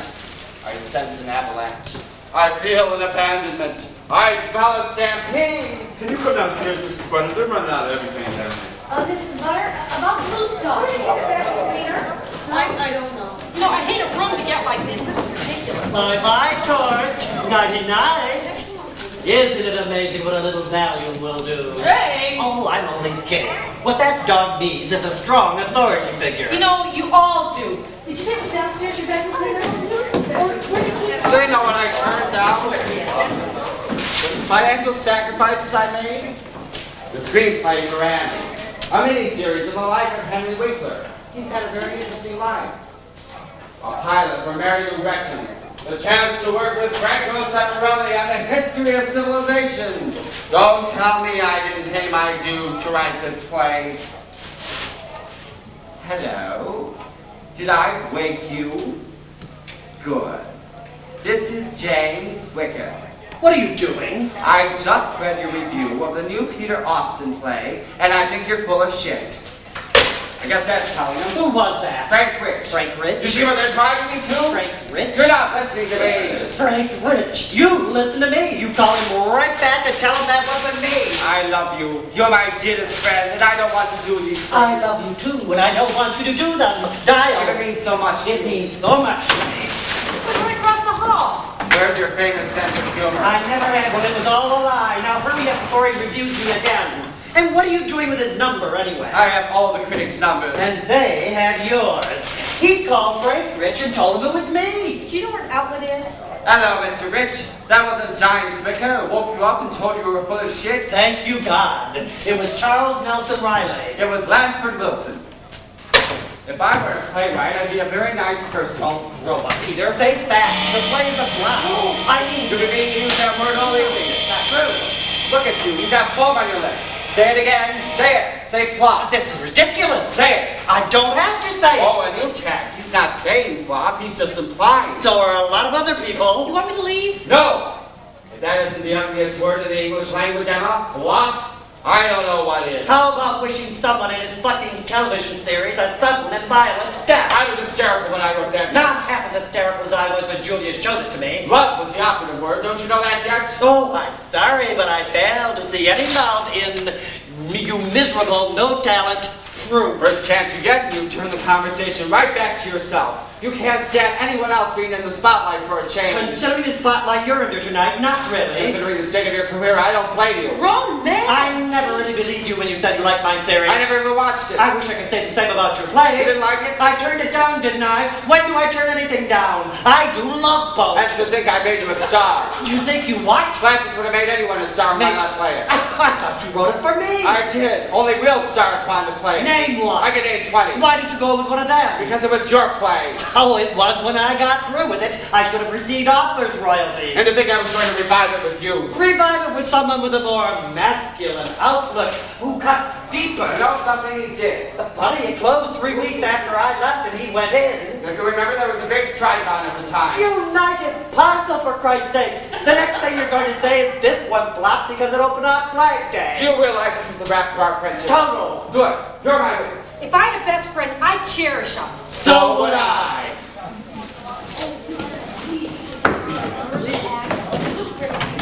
I sense an avalanche. I feel an abandonment. I smell a stampede. Can you come downstairs, Mrs. Butter? They're running out of everything down there. Mrs. Butter, about blue stuff. I don't know. You know, I hate a room to get like this. This is ridiculous. Bye-bye, Torch. Nighty-night. Isn't it amazing what a little Valium will do? James! Oh, I'm only kidding. What that dog needs is a strong authority figure. You know, you all do. Did you say it was downstairs your bedroom cleaner? Do they know what I turned down? The financial sacrifices I made? The screenplay for Annie. A mini-series of the life of Henry Winkler. He's had a very interesting life. A pilot for Mary Lou Retton. The chance to work with Franco Savarelli on the history of civilization. Don't tell me I didn't pay my dues to write this play. Hello? Did I wake you? Good. This is James Wickham. What are you doing? I just read your review of the new Peter Austin play, and I think you're full of shit. I guess that's telling them. Who was that? Frank Rich. Frank Rich? You see what they're driving me to? Frank Rich? You're not listening to me. Frank Rich, you listen to me. You call him right back and tell him that wasn't me. I love you. You're my dearest friend, and I don't want to do these things. I love you too, and I don't want you to do them. Dial. It means so much. It means so much to me. It's right across the hall. Where's your famous sense of humor? I never had one. It was all a lie. Now hurry up before he reviews me again. And what are you doing with his number anyway? I have all the critics' numbers. And they have yours. He called Frank Rich and told him it was me. Do you know where an outlet is? Hello, Mr. Rich. That wasn't James Wicker who woke you up and told you you were full of shit. Thank you, God. It was Charles Nelson Riley. It was Lanford Wilson. If I were a playwright, I'd be a very nice person. Oh, grow up, Peter. Face back. The play's a flop. I mean, You mean to use that word all evening? It's not true. Look at you. You've got foam on your legs. Say it again. Say it. Say flop. this is ridiculous. Say it. I don't have to say it. Oh, a new tack. He's not saying flop. He's just implying. So are a lot of other people. You want me to leave? No. If that isn't the ugliest word in the English language, Emma, flop, I don't know what is. How about wishing someone in his fucking television series a sudden and violent death? I was hysterical when I wrote that. Not half as hysterical as I was when Julia showed it to me. Love was the operative word. Don't you know that yet? Oh, I'm sorry, but I failed to see any love in you miserable, no-talent fruit. First chance you get, you turn the conversation right back to yourself. You can't stand anyone else being in the spotlight for a change. Considering the spotlight you're under tonight, not really. Considering the state of your career, I don't blame you. Grown man. I never really believed you when you said you liked my series. I never even watched it. I wish I could say the same about your play. You didn't like it? I turned it down, didn't I? When do I turn anything down? I do love both. I should think I made you a star. You think you what? Flashes would have made anyone a star why not play it. I thought you wrote it for me. I did. Only real stars wanted to play it. Name one. I could name 20. Why did you go with one of them? Because it was your play. Oh, it was when I got through with it. I should have received author's royalty. And to think I was going to revive it with you. Revive it with someone with a more masculine outlook who cuts deeper. You know something he did? Funny, it closed 3 weeks after I left and he went in. If you remember, there was a big strike on at the time. United Parcel, for Christ's sakes. The next thing you're going to say is this one flopped because it opened on Flag Day. Do you realize this is the wrap to our friendship? Total. Good. You're my witness. If I had a best friend, I'd cherish him. So would I.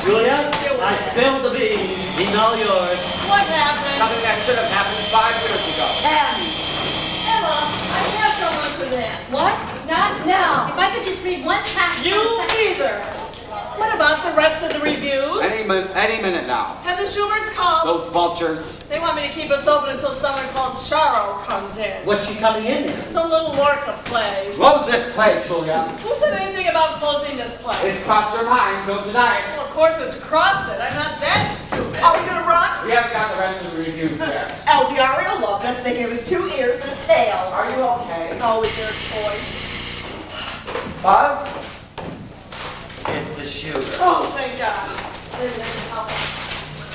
Julia, I spilled the beans. He's all yours. What happened? Something that should have happened 5 minutes ago. Emma, I have someone for that. What? Not now. If I could just read one passage. You either. What about the rest of the reviews? Any any minute now. Have the Schuberts called? Those vultures. They want me to keep us open until someone called Charo comes in. What's she coming in? Some little Lorca play. Close this play, Julia. Who said anything about closing this play? It's crossed your mind. Don't deny it. Well, of course it's crossed it. I'm not that stupid. Are we gonna run? We haven't got the rest of the reviews yet. El Diario loved us, thinking it was 2 ears and a tail. Are you okay? Oh, with your toy. Buzz? It's the sugar. Oh, thank God.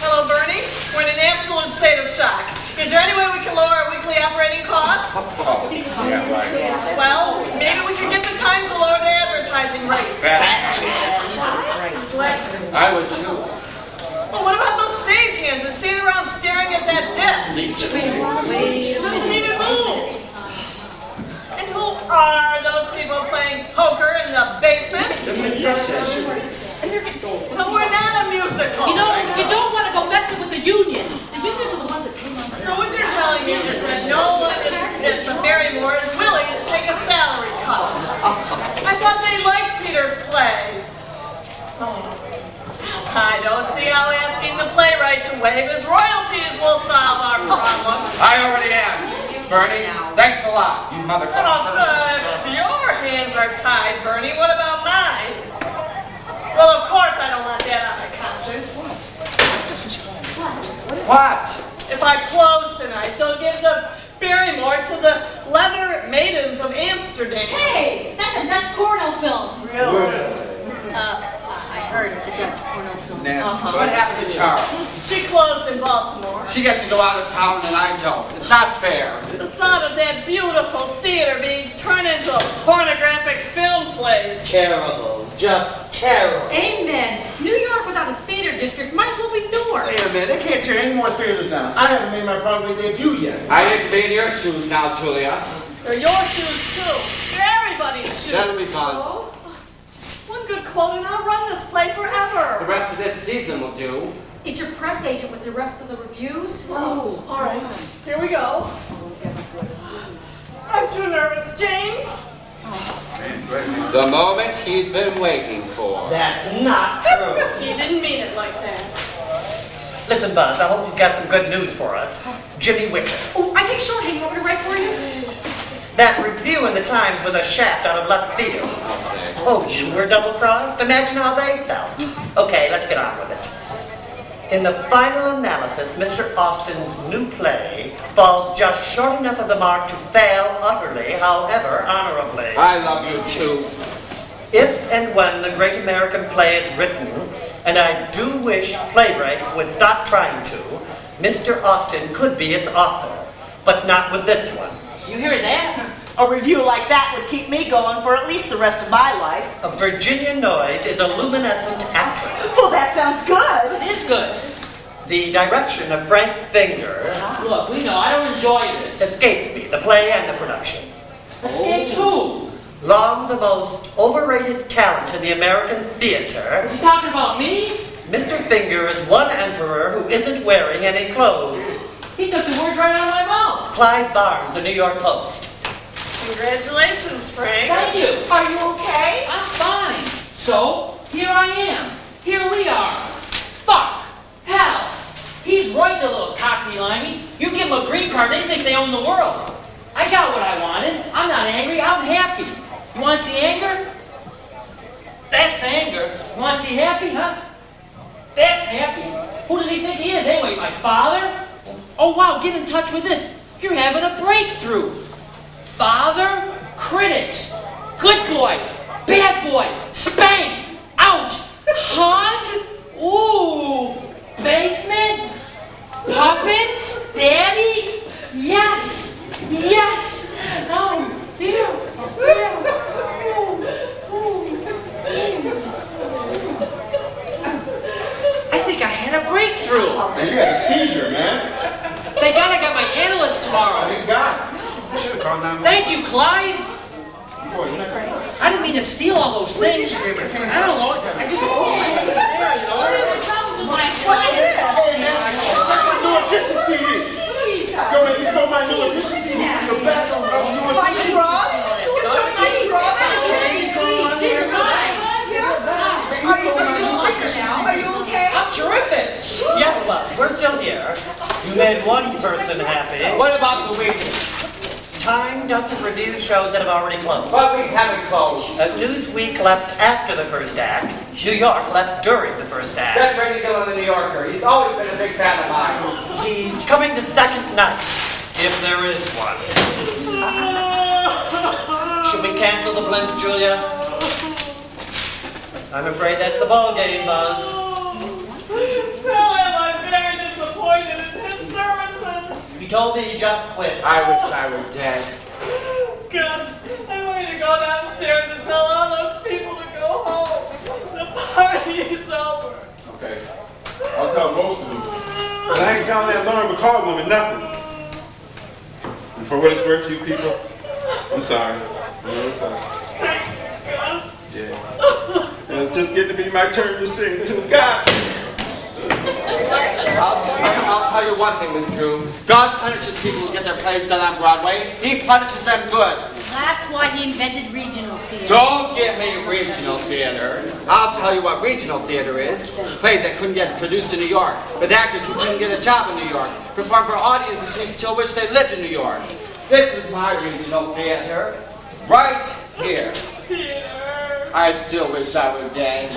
Hello, Bernie. We're in an absolute state of shock. Is there any way we can lower our weekly operating costs? Oh, yeah, right. Well, maybe we can get the Times to lower their advertising rates. He's laughing. I would too. Well, what about those stagehands that stand around staring at that disc? It doesn't even move. And who are those people playing poker in the basement? No, we're not a musical. You know, you don't want to go messing with the unions. The unions are the ones that pay my So what you're telling me is that no one at the Barrymore is willing to take a salary cut. I thought they liked Peter's play. I don't see how asking the playwright to waive his royalties will solve our problem. I already am. Bernie, thanks a lot. You motherfucker. Oh, good. Your hands are tied, Bernie. What about mine? Well, of course I don't want that on my conscience. What? If I close tonight, they'll give the Barrymore to the leather maidens of Amsterdam. Hey, that's a Dutch porno film. Really? I heard it's a Dutch porno film. What happened to Charles? She closed in Baltimore. She gets to go out of town and I don't. It's not fair. The thought of that beautiful theater being turned into a pornographic film place. Terrible. Just terrible. Amen. New York without a theater district might as well be Newark. Wait a minute, they can't tear any more theaters down. I haven't made my Broadway debut yet. I need to be in your shoes now, Julia. They're your shoes, too. They're everybody's shoes. That'll be fun. Oh, one good quote and I'll run this play The forever. rest of this season will do. It's your press agent with the rest of the reviews. Oh, all right. Here we go. I'm too nervous, James. The moment he's been waiting for. That's not true. He didn't mean it like that. Listen, Buzz, I hope you've got some good news for us. Jimmy Wicker. Oh, I take shorthand. You want me to write for you? That review in the Times was a shaft out of left field. Oh, you were double-crossed? Imagine how they felt. Okay, let's get on with it. In the final analysis, Mr. Austin's new play falls just short enough of the mark to fail utterly, however honorably. I love you too. If and when the great American play is written, and I do wish playwrights would stop trying to, Mr. Austin could be its author, but not with this one. You hear that? A review like that would keep me going for at least the rest of my life. A Virginia Noyes is a luminescent actress. Well, that sounds good. It is good. The direction of Frank Finger Look, we know, I don't enjoy this. escapes me, the play and the production. Escapes who? Long the most overrated talent in the American theater, Is he talking about me? Mr. Finger is one emperor who isn't wearing any clothes. He took the words right out of my mouth. Clyde Barnes, the New York Post. Congratulations, Frank. Thank you. Are you okay? I'm fine. So, here I am. Here we are. Fuck. Hell. He's right, the little cockney-limey. You give them a green card, they think they own the world. I got what I wanted. I'm not angry, I'm happy. You want to see anger? That's anger. You want to see happy, huh? That's happy. Who does he think he is anyway? My father? Oh wow, get in touch with this. You're having a breakthrough. Father, critics. Good boy, bad boy, spank, ouch, hug, ooh, basement, puppets, daddy, yes, yes, dear, I think I had a breakthrough. Man, you had a seizure, man. Thank God I got my analyst tomorrow. Thank God. You should have called 911. Thank you, Clyde. I didn't mean to steal all those things. I don't know. I just there, you know. New edition CD. Yo, man, you stole my new edition CD. It's the best of us new My edition. drugs? You took my drugs? These are mine. Are you okay? I'm made one person happy. What about the weekend? Time doesn't review shows that have already closed. But we haven't closed. Newsweek left after the first act. New York left during the first act. That's Randy Gill in the New Yorker. He's always been a big fan of mine. He's coming the second night, if there is one. Should we cancel the blimp, Julia? I'm afraid that's the ball game, Buzz. Now am I very disappointed in his services. He told me he just quit. I wish I were dead. Gus, I'm going to go downstairs and tell all those people to go home. The party is over. Okay. I'll tell most of them. But I ain't telling that Lauren McCall woman nothing. And for what it's worth, you people, I'm sorry. I'm really sorry. Gus. Yeah. And it's just getting to be my turn to sing to God. I'll tell you one thing, Miss Drew. God punishes people who get their plays done on Broadway. He punishes them good. That's why he invented regional theater. Don't give me regional theater. I'll tell you what regional theater is. Plays that couldn't get produced in New York, with actors who couldn't get a job in New York, performed for audiences who still wish they lived in New York. This is my regional theater, right here. I still wish I were dead.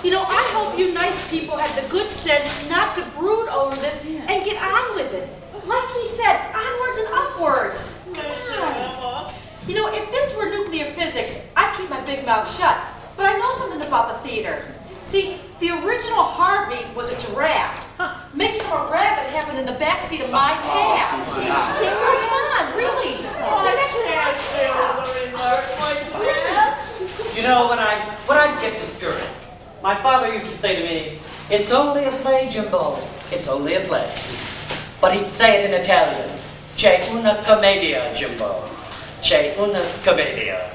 You know, I hope you nice people have the good sense not to brood over this and get on with it. Like he said, onwards and upwards. Come on. You know, if this were nuclear physics, I'd keep my big mouth shut. But I know something about the theater. See, the original Harvey was a giraffe. Making him a rabbit happened in the backseat of my cab. See, come on, really. You know, when I get discouraged, my father used to say to me, "It's only a play, Jimbo. It's only a play." But he'd say it in Italian. "C'è una commedia, Jimbo. C'è una commedia."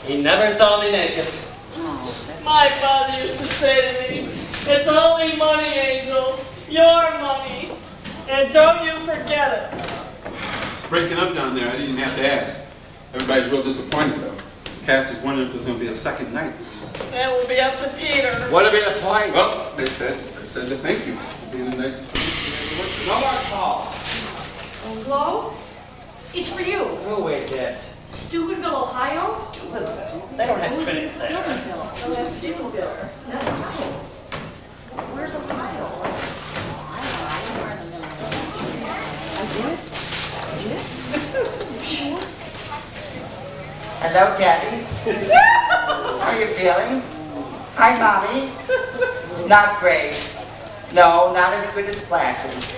He never saw me make it. My father used to say to me, "It's only money, Angel. Your money. And don't you forget it." Breaking up down there, I didn't even have to ask. Everybody's real disappointed though. Cass is wondering if there's going to be a second night. That will be up to Peter. What'll be the point? Well, they said to thank you for being the nicest person. No more calls. Close? It's for you. Who is it? Steubenville, Ohio? They don't have critics there. Who's in Steubenville? Where's Ohio? Hello, Daddy. How are you feeling? Hi, Mommy. Not great. No, not as good as Flashes.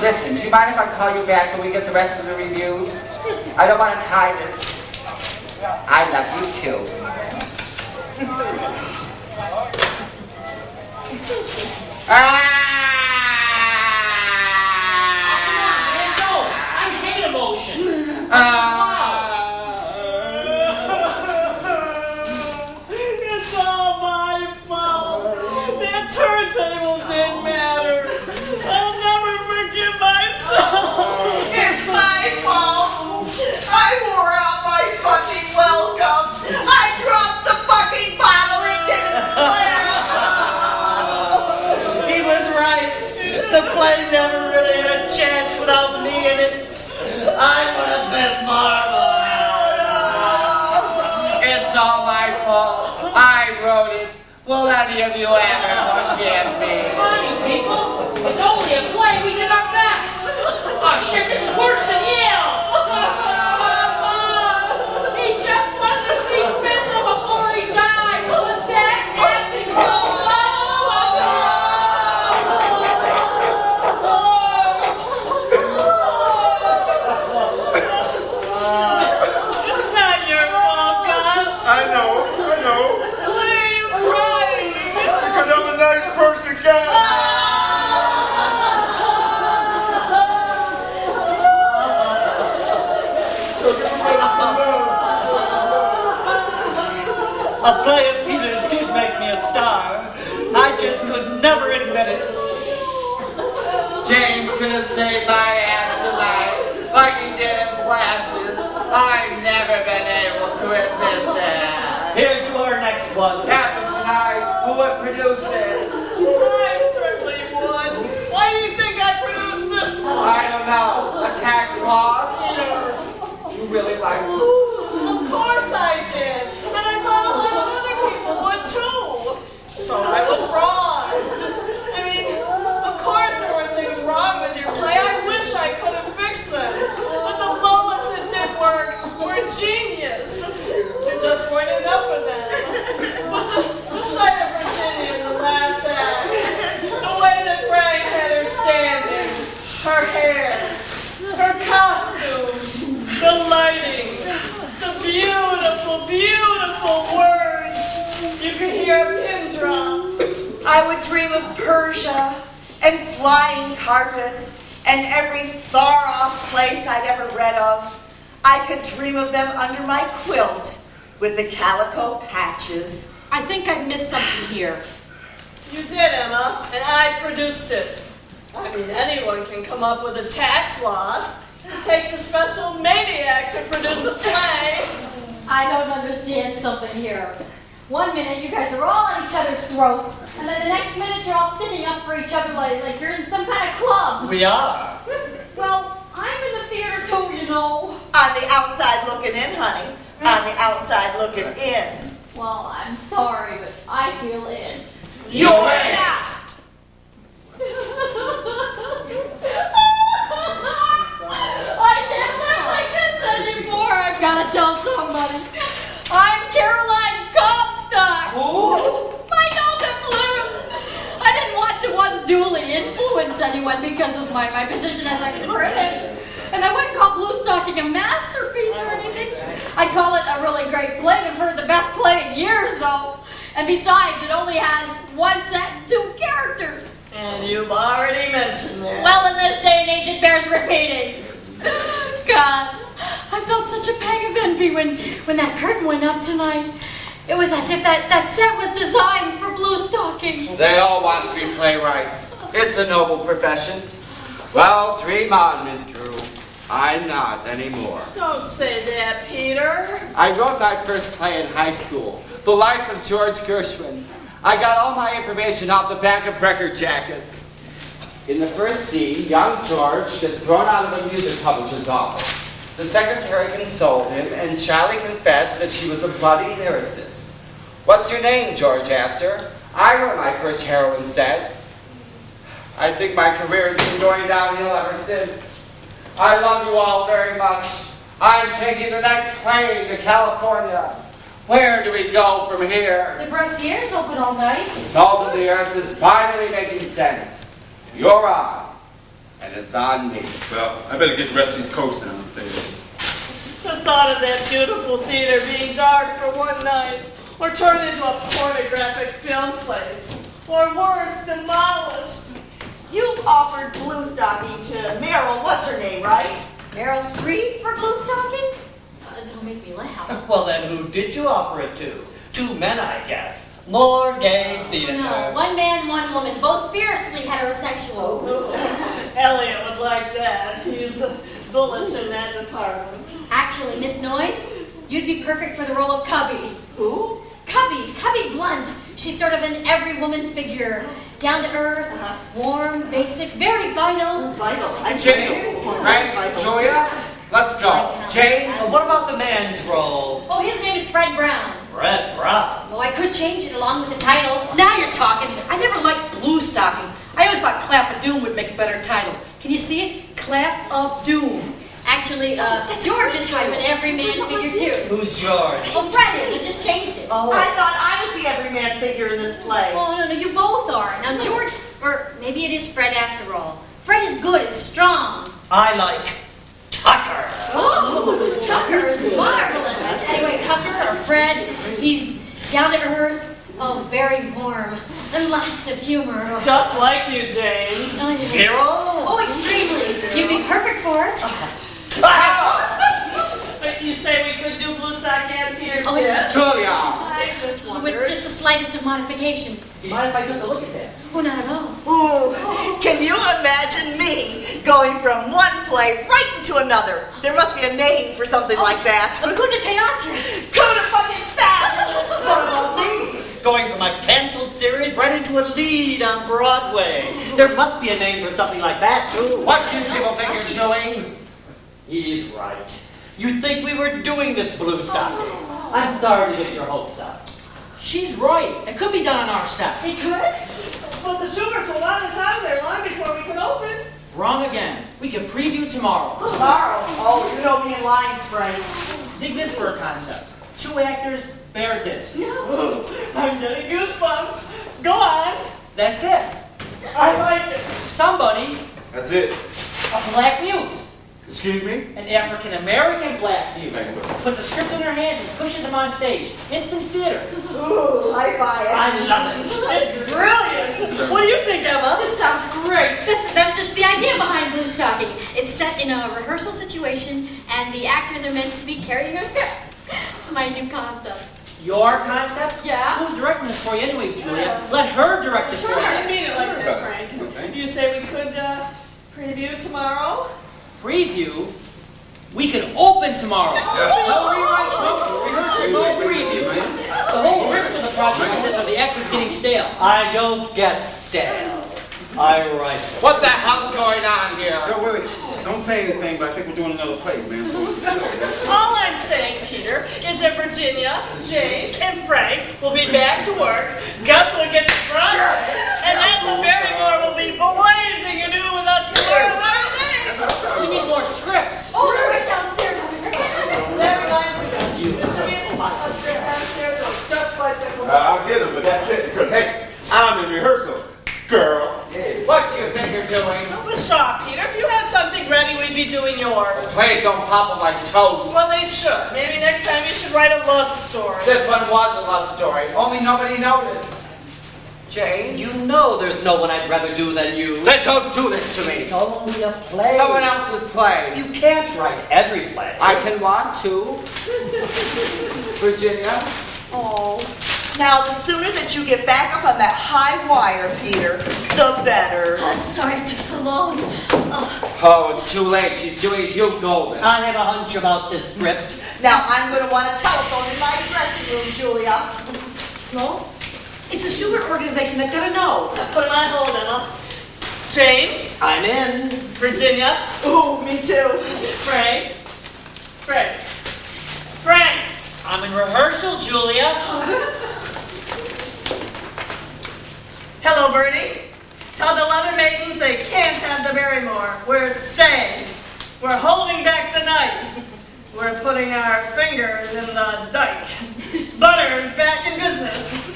Listen, do you mind if I call you back when we get the rest of the reviews? I don't want to tie this. I love you too. I hate emotion. It's all my fault. That turntable didn't matter. I'll never forgive myself. It's my fault. I wore out my fucking welcome. I dropped the fucking bottle and didn't slam. He was right. The play never really had a chance without me in it. I would have been marvelous. It's all my fault. I wrote it. Will any of you ever forgive me? Come on, you people. It's only a play. We did our best. Oh, shit, this is worse than Yale. Mom, he just wanted to see Finland before he died. Was that acting so It's not your fault, Gus. I know. Why are you crying? Because I'm a nice person, guys. A play of Peter's did make me a star. I just could never admit it. James could have saved my ass tonight, like he did in Flashes. I've never been able to admit that. Here's to our next one. After tonight, who would produce it? I certainly would. Why do you think I produced this tax laws? You really liked it? Of course I did. And I thought a lot of other people would too. So I was wrong. I mean, of course there were things wrong with your play. I wish I could have fixed them. But the moments it did work were genius. There just weren't enough of them. But the sight of Virginia in the last act, the way that Frank had her standing, her hair, her costume, the lighting, the beautiful, beautiful words. You could hear a pin drop. I would dream of Persia and flying carpets and every far-off place I'd ever read of. I could dream of them under my quilt with the calico patches. I think I missed something here. You did, Emma, and I produced it. I mean, anyone can come up with a tax loss. It takes a special maniac to produce a play. I don't understand something here. One minute you guys are all at each other's throats, and then the next minute you're all sticking up for each other like you're in some kind of club. We are. Well, I'm in the theater too, you know. On the outside looking in, honey. On the outside looking in. Well, I'm sorry, but I feel in. You're not. I can't live like this anymore. I've got to tell somebody. I'm Caroline Comstock. I know the blue. I didn't want to unduly influence anyone because of my position as a critic. And I wouldn't call Blue Stocking a masterpiece or anything. I call it a really great play. I've heard the best play in years, though. And besides, it only has one set and two characters. And you've already mentioned that. Well, in this day and age, it bears repeating. Gosh, I felt such a pang of envy when that curtain went up tonight. It was as if that set was designed for Blue Stocking. They all want to be playwrights. It's a noble profession. Well, dream on, Miss Drew. I'm not anymore. Don't say that, Peter. I wrote my first play in high school, The Life of George Gershwin. I got all my information off the back of record jackets. In the first scene, young George gets thrown out of a music publisher's office. The secretary consoled him, and Charlie confessed that she was a bloody lyricist. "What's your name?" George asked her. "Ira," my first heroine said. I think my career has been going downhill ever since. I love you all very much. I'm taking the next plane to California. Where do we go from here? The Brassiere's open all night. The salt of the earth is finally making sense. You're on, and it's on me. Well, I better get the rest of these coats downstairs. The thought of that beautiful theater being dark for one night, or turned into a pornographic film place, or worse, demolished. You've offered Blue Stocking to Meryl, what's her name, right? Meryl Streep for Blue Stocking? Don't make me laugh. Well, then who did you offer it to? Two men, I guess. More gay theater. No, one man, one woman, both fiercely heterosexual. Elliot would like that. He's bullish in that department. Actually, Miss Noyes, you'd be perfect for the role of Cubby. Who? Cubby Blunt. She's sort of an every woman figure. Down to earth, warm, basic, very vital. Vital. Jimmy, right? Julia, let's go. James? What about the man's role? Oh, his name is Fred Brown. Fred Brown. Oh, I could change it along with the title. Now you're talking. I never liked Blue Stocking. I always thought Clap of Doom would make a better title. Can you see it? Clap of Doom. Actually, George is sort of an everyman figure too. Who's George? Well, Fred is. I just changed it. Oh, I thought I was the everyman figure in this play. Oh, no, you both are. Now, George, or maybe it is Fred after all. Fred is good and strong. I like Tucker. Oh, Tucker is marvelous. Anyway, Tucker, or Fred, he's down to earth, very warm, and lots of humor. Just like you, James. Hero? Oh, extremely. You'd be perfect for it. But you say we could do Blue Stocking and Peter's Oh, yeah. Julia! I just wondered. With just the slightest of modification. Mind if I took a look at that? Oh, not at all. Ooh, can you imagine me going from one play right into another? There must be a name for something like that. A coup de théâtre. Coup de fucking fabulous! What about me? Going from a canceled series right into a lead on Broadway. There must be a name for something like that, too. What do you people think you're doing? He's right. You'd think we were doing this blue stocking. I'm sorry to get your hopes up. She's right. It could be done on our set. It could? But the Schuberts will want us out of there long before we can open. Wrong again. We can preview tomorrow. Tomorrow? Oh, you know me and lines, Frank. Dig this for a concept. 2 actors, bare disc. Ooh, I'm getting goosebumps. Go on. That's it. I like it. Somebody, That's it. a black mute, Excuse me? an African-American black mute, Thanks, bro. puts a script in their hands and pushes them on stage. Instant theater. Ooh, I buy it. I love it. It's brilliant. What do you think, Emma? This sounds great. That's just the idea behind Blue Stocking. It's set in a rehearsal situation, and the actors are meant to be carrying a script. It's my new concept. Your concept? Yeah? Who's directing this for you anyways, Julia? Let her direct this for I you. mean it like that, Frank. You say we could preview tomorrow? Preview? We can open tomorrow. No rewrites, no rehearsal, no preview. The whole risk of the project is of the actors getting stale. I don't get stale. I write it. What the hell's going on here? Yo, wait. Don't say anything, but I think we're doing another play, man. So it's chill. All I'm saying, Peter, is that Virginia, James, and Frank will be back to work. Gus will get to Broadway, and Ethel Barrymore will be blazing anew with us tomorrow morning. We need more scripts. Oh, they're right downstairs. That reminds me, there should be a script downstairs or just bicycle. I'll get him, but that's it. Because, hey, I'm in rehearsal, girl. What do you think you're doing? Don't be shocked, Peter. If you had something ready, we'd be doing yours. Plays don't pop up like toast. Well, they should. Maybe next time you should write a love story. This one was a love story, only nobody noticed. James? You know there's no one I'd rather do than you. Then don't do this to me. It's only a play. Someone else's play. You can't write every play. I can want to. Virginia? Oh. Now, the sooner that you get back up on that high wire, Peter, the better. I'm sorry it took so long. Oh, it's too late. She's doing Hugh Golden. I have a hunch about this script. Now, I'm going to want a telephone in my dressing room, Julia. No? It's the Schubert organization. They've got to know. Put him on hold, Emma. James? I'm in. Virginia? Ooh, me too. Frank? Frank! I'm in rehearsal, Julia. Hello, Bertie. Tell the Leather Maidens they can't have the Barrymore. We're staying. We're holding back the night. We're putting our fingers in the dike. Butter's back in business.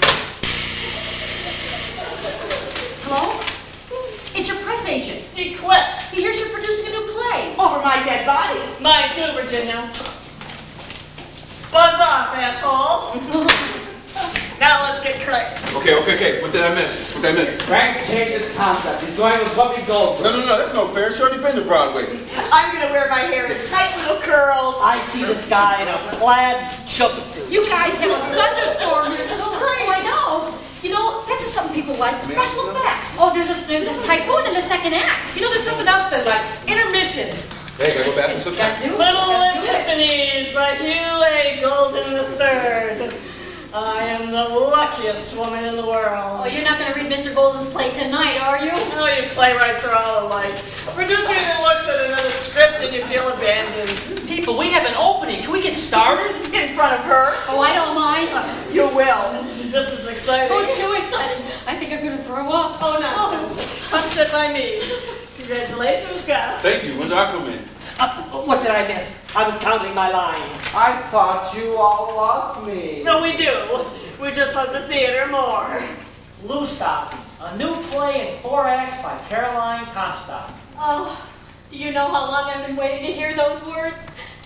Hello? It's your press agent. He quit. He hears you're producing a new play. Over my dead body. Mine too, Virginia. Buzz off, asshole. Now let's get correct. Okay. What did I miss? Frank's changed his concept. He's going with Whoopi Goldberg. No, that's no fair. She already been to Broadway. I'm going to wear my hair in tight little curls. I see this guy in a plaid jumpsuit. You guys have a thunderstorm here. This is great. Oh, I know. You know, that's just something people like. Special effects. Oh, there's a typhoon in the second act. You know, there's something else that like intermissions. Hey, gotta go back and something. Little epiphanies like you, A. Golden III. I am the luckiest woman in the world. Oh, you're not going to read Mr. Golden's play tonight, are you? Oh, you playwrights are all alike. A producer even looks at another script and you feel abandoned. People, we have an opening. Can we get started? In front of her. Oh, I don't mind. You will. This is exciting. Oh, you're too excited. I think I'm going to throw up. Oh, nonsense. Come sit by me. Congratulations, Gus. Thank you. When do I come in? What did I miss? I was counting my lines. I thought you all loved me. No, we do. We just love the theater more. Blue Stocking, a new play in 4 acts by Caroline Comstock. Oh, do you know how long I've been waiting to hear those words?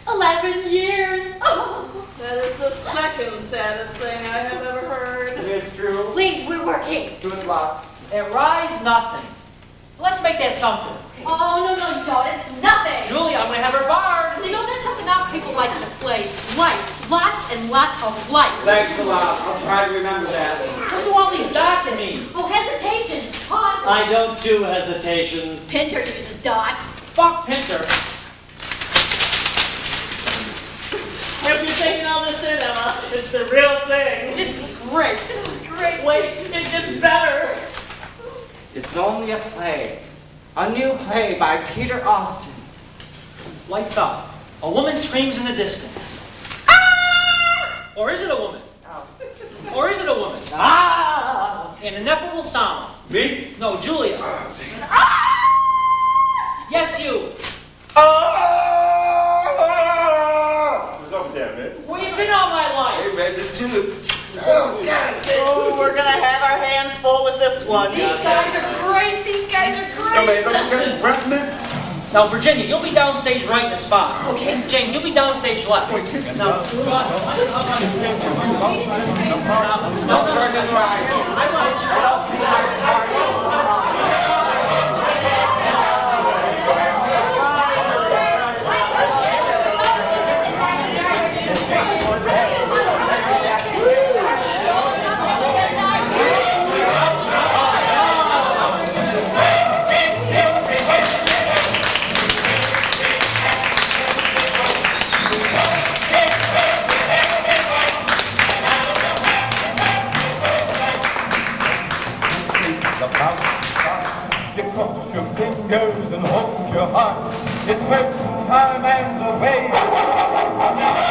11 years. Oh. That is the second saddest thing I have ever heard. It's true. Please, we're working. Good luck. It rise nothing. Let's make that something. Oh, no, you don't. It's nothing. Julia, I'm gonna have her barred. You know, that's something else people like in a play. Light. Lots and lots of light. Thanks a lot. I'll try to remember that. What do all these dots mean? Oh, hesitation. Pause. I don't do hesitation. Pinter uses dots. Fuck Pinter. Hope you're taking all this in, Emma. It's the real thing. This is great. This is great. Wait, it gets better. It's only a play. A new play by Peter Austin. Lights out. A woman screams in the distance. Or is it a woman? Or is it a woman? An ineffable sound. Me? No, Julia. Yes, you. What's up with that, man? Where you been all my life? Hey, man, just chilling. Oh, we're gonna have our hands full with this one. These guys are great. These guys are Yo, great. man, don't you got some breath mints? Now, Virginia, you'll be downstage right in the spot. Okay. James, you'll be downstage left. Now, You cross your fingers and hold your heart. It's worth time and the way.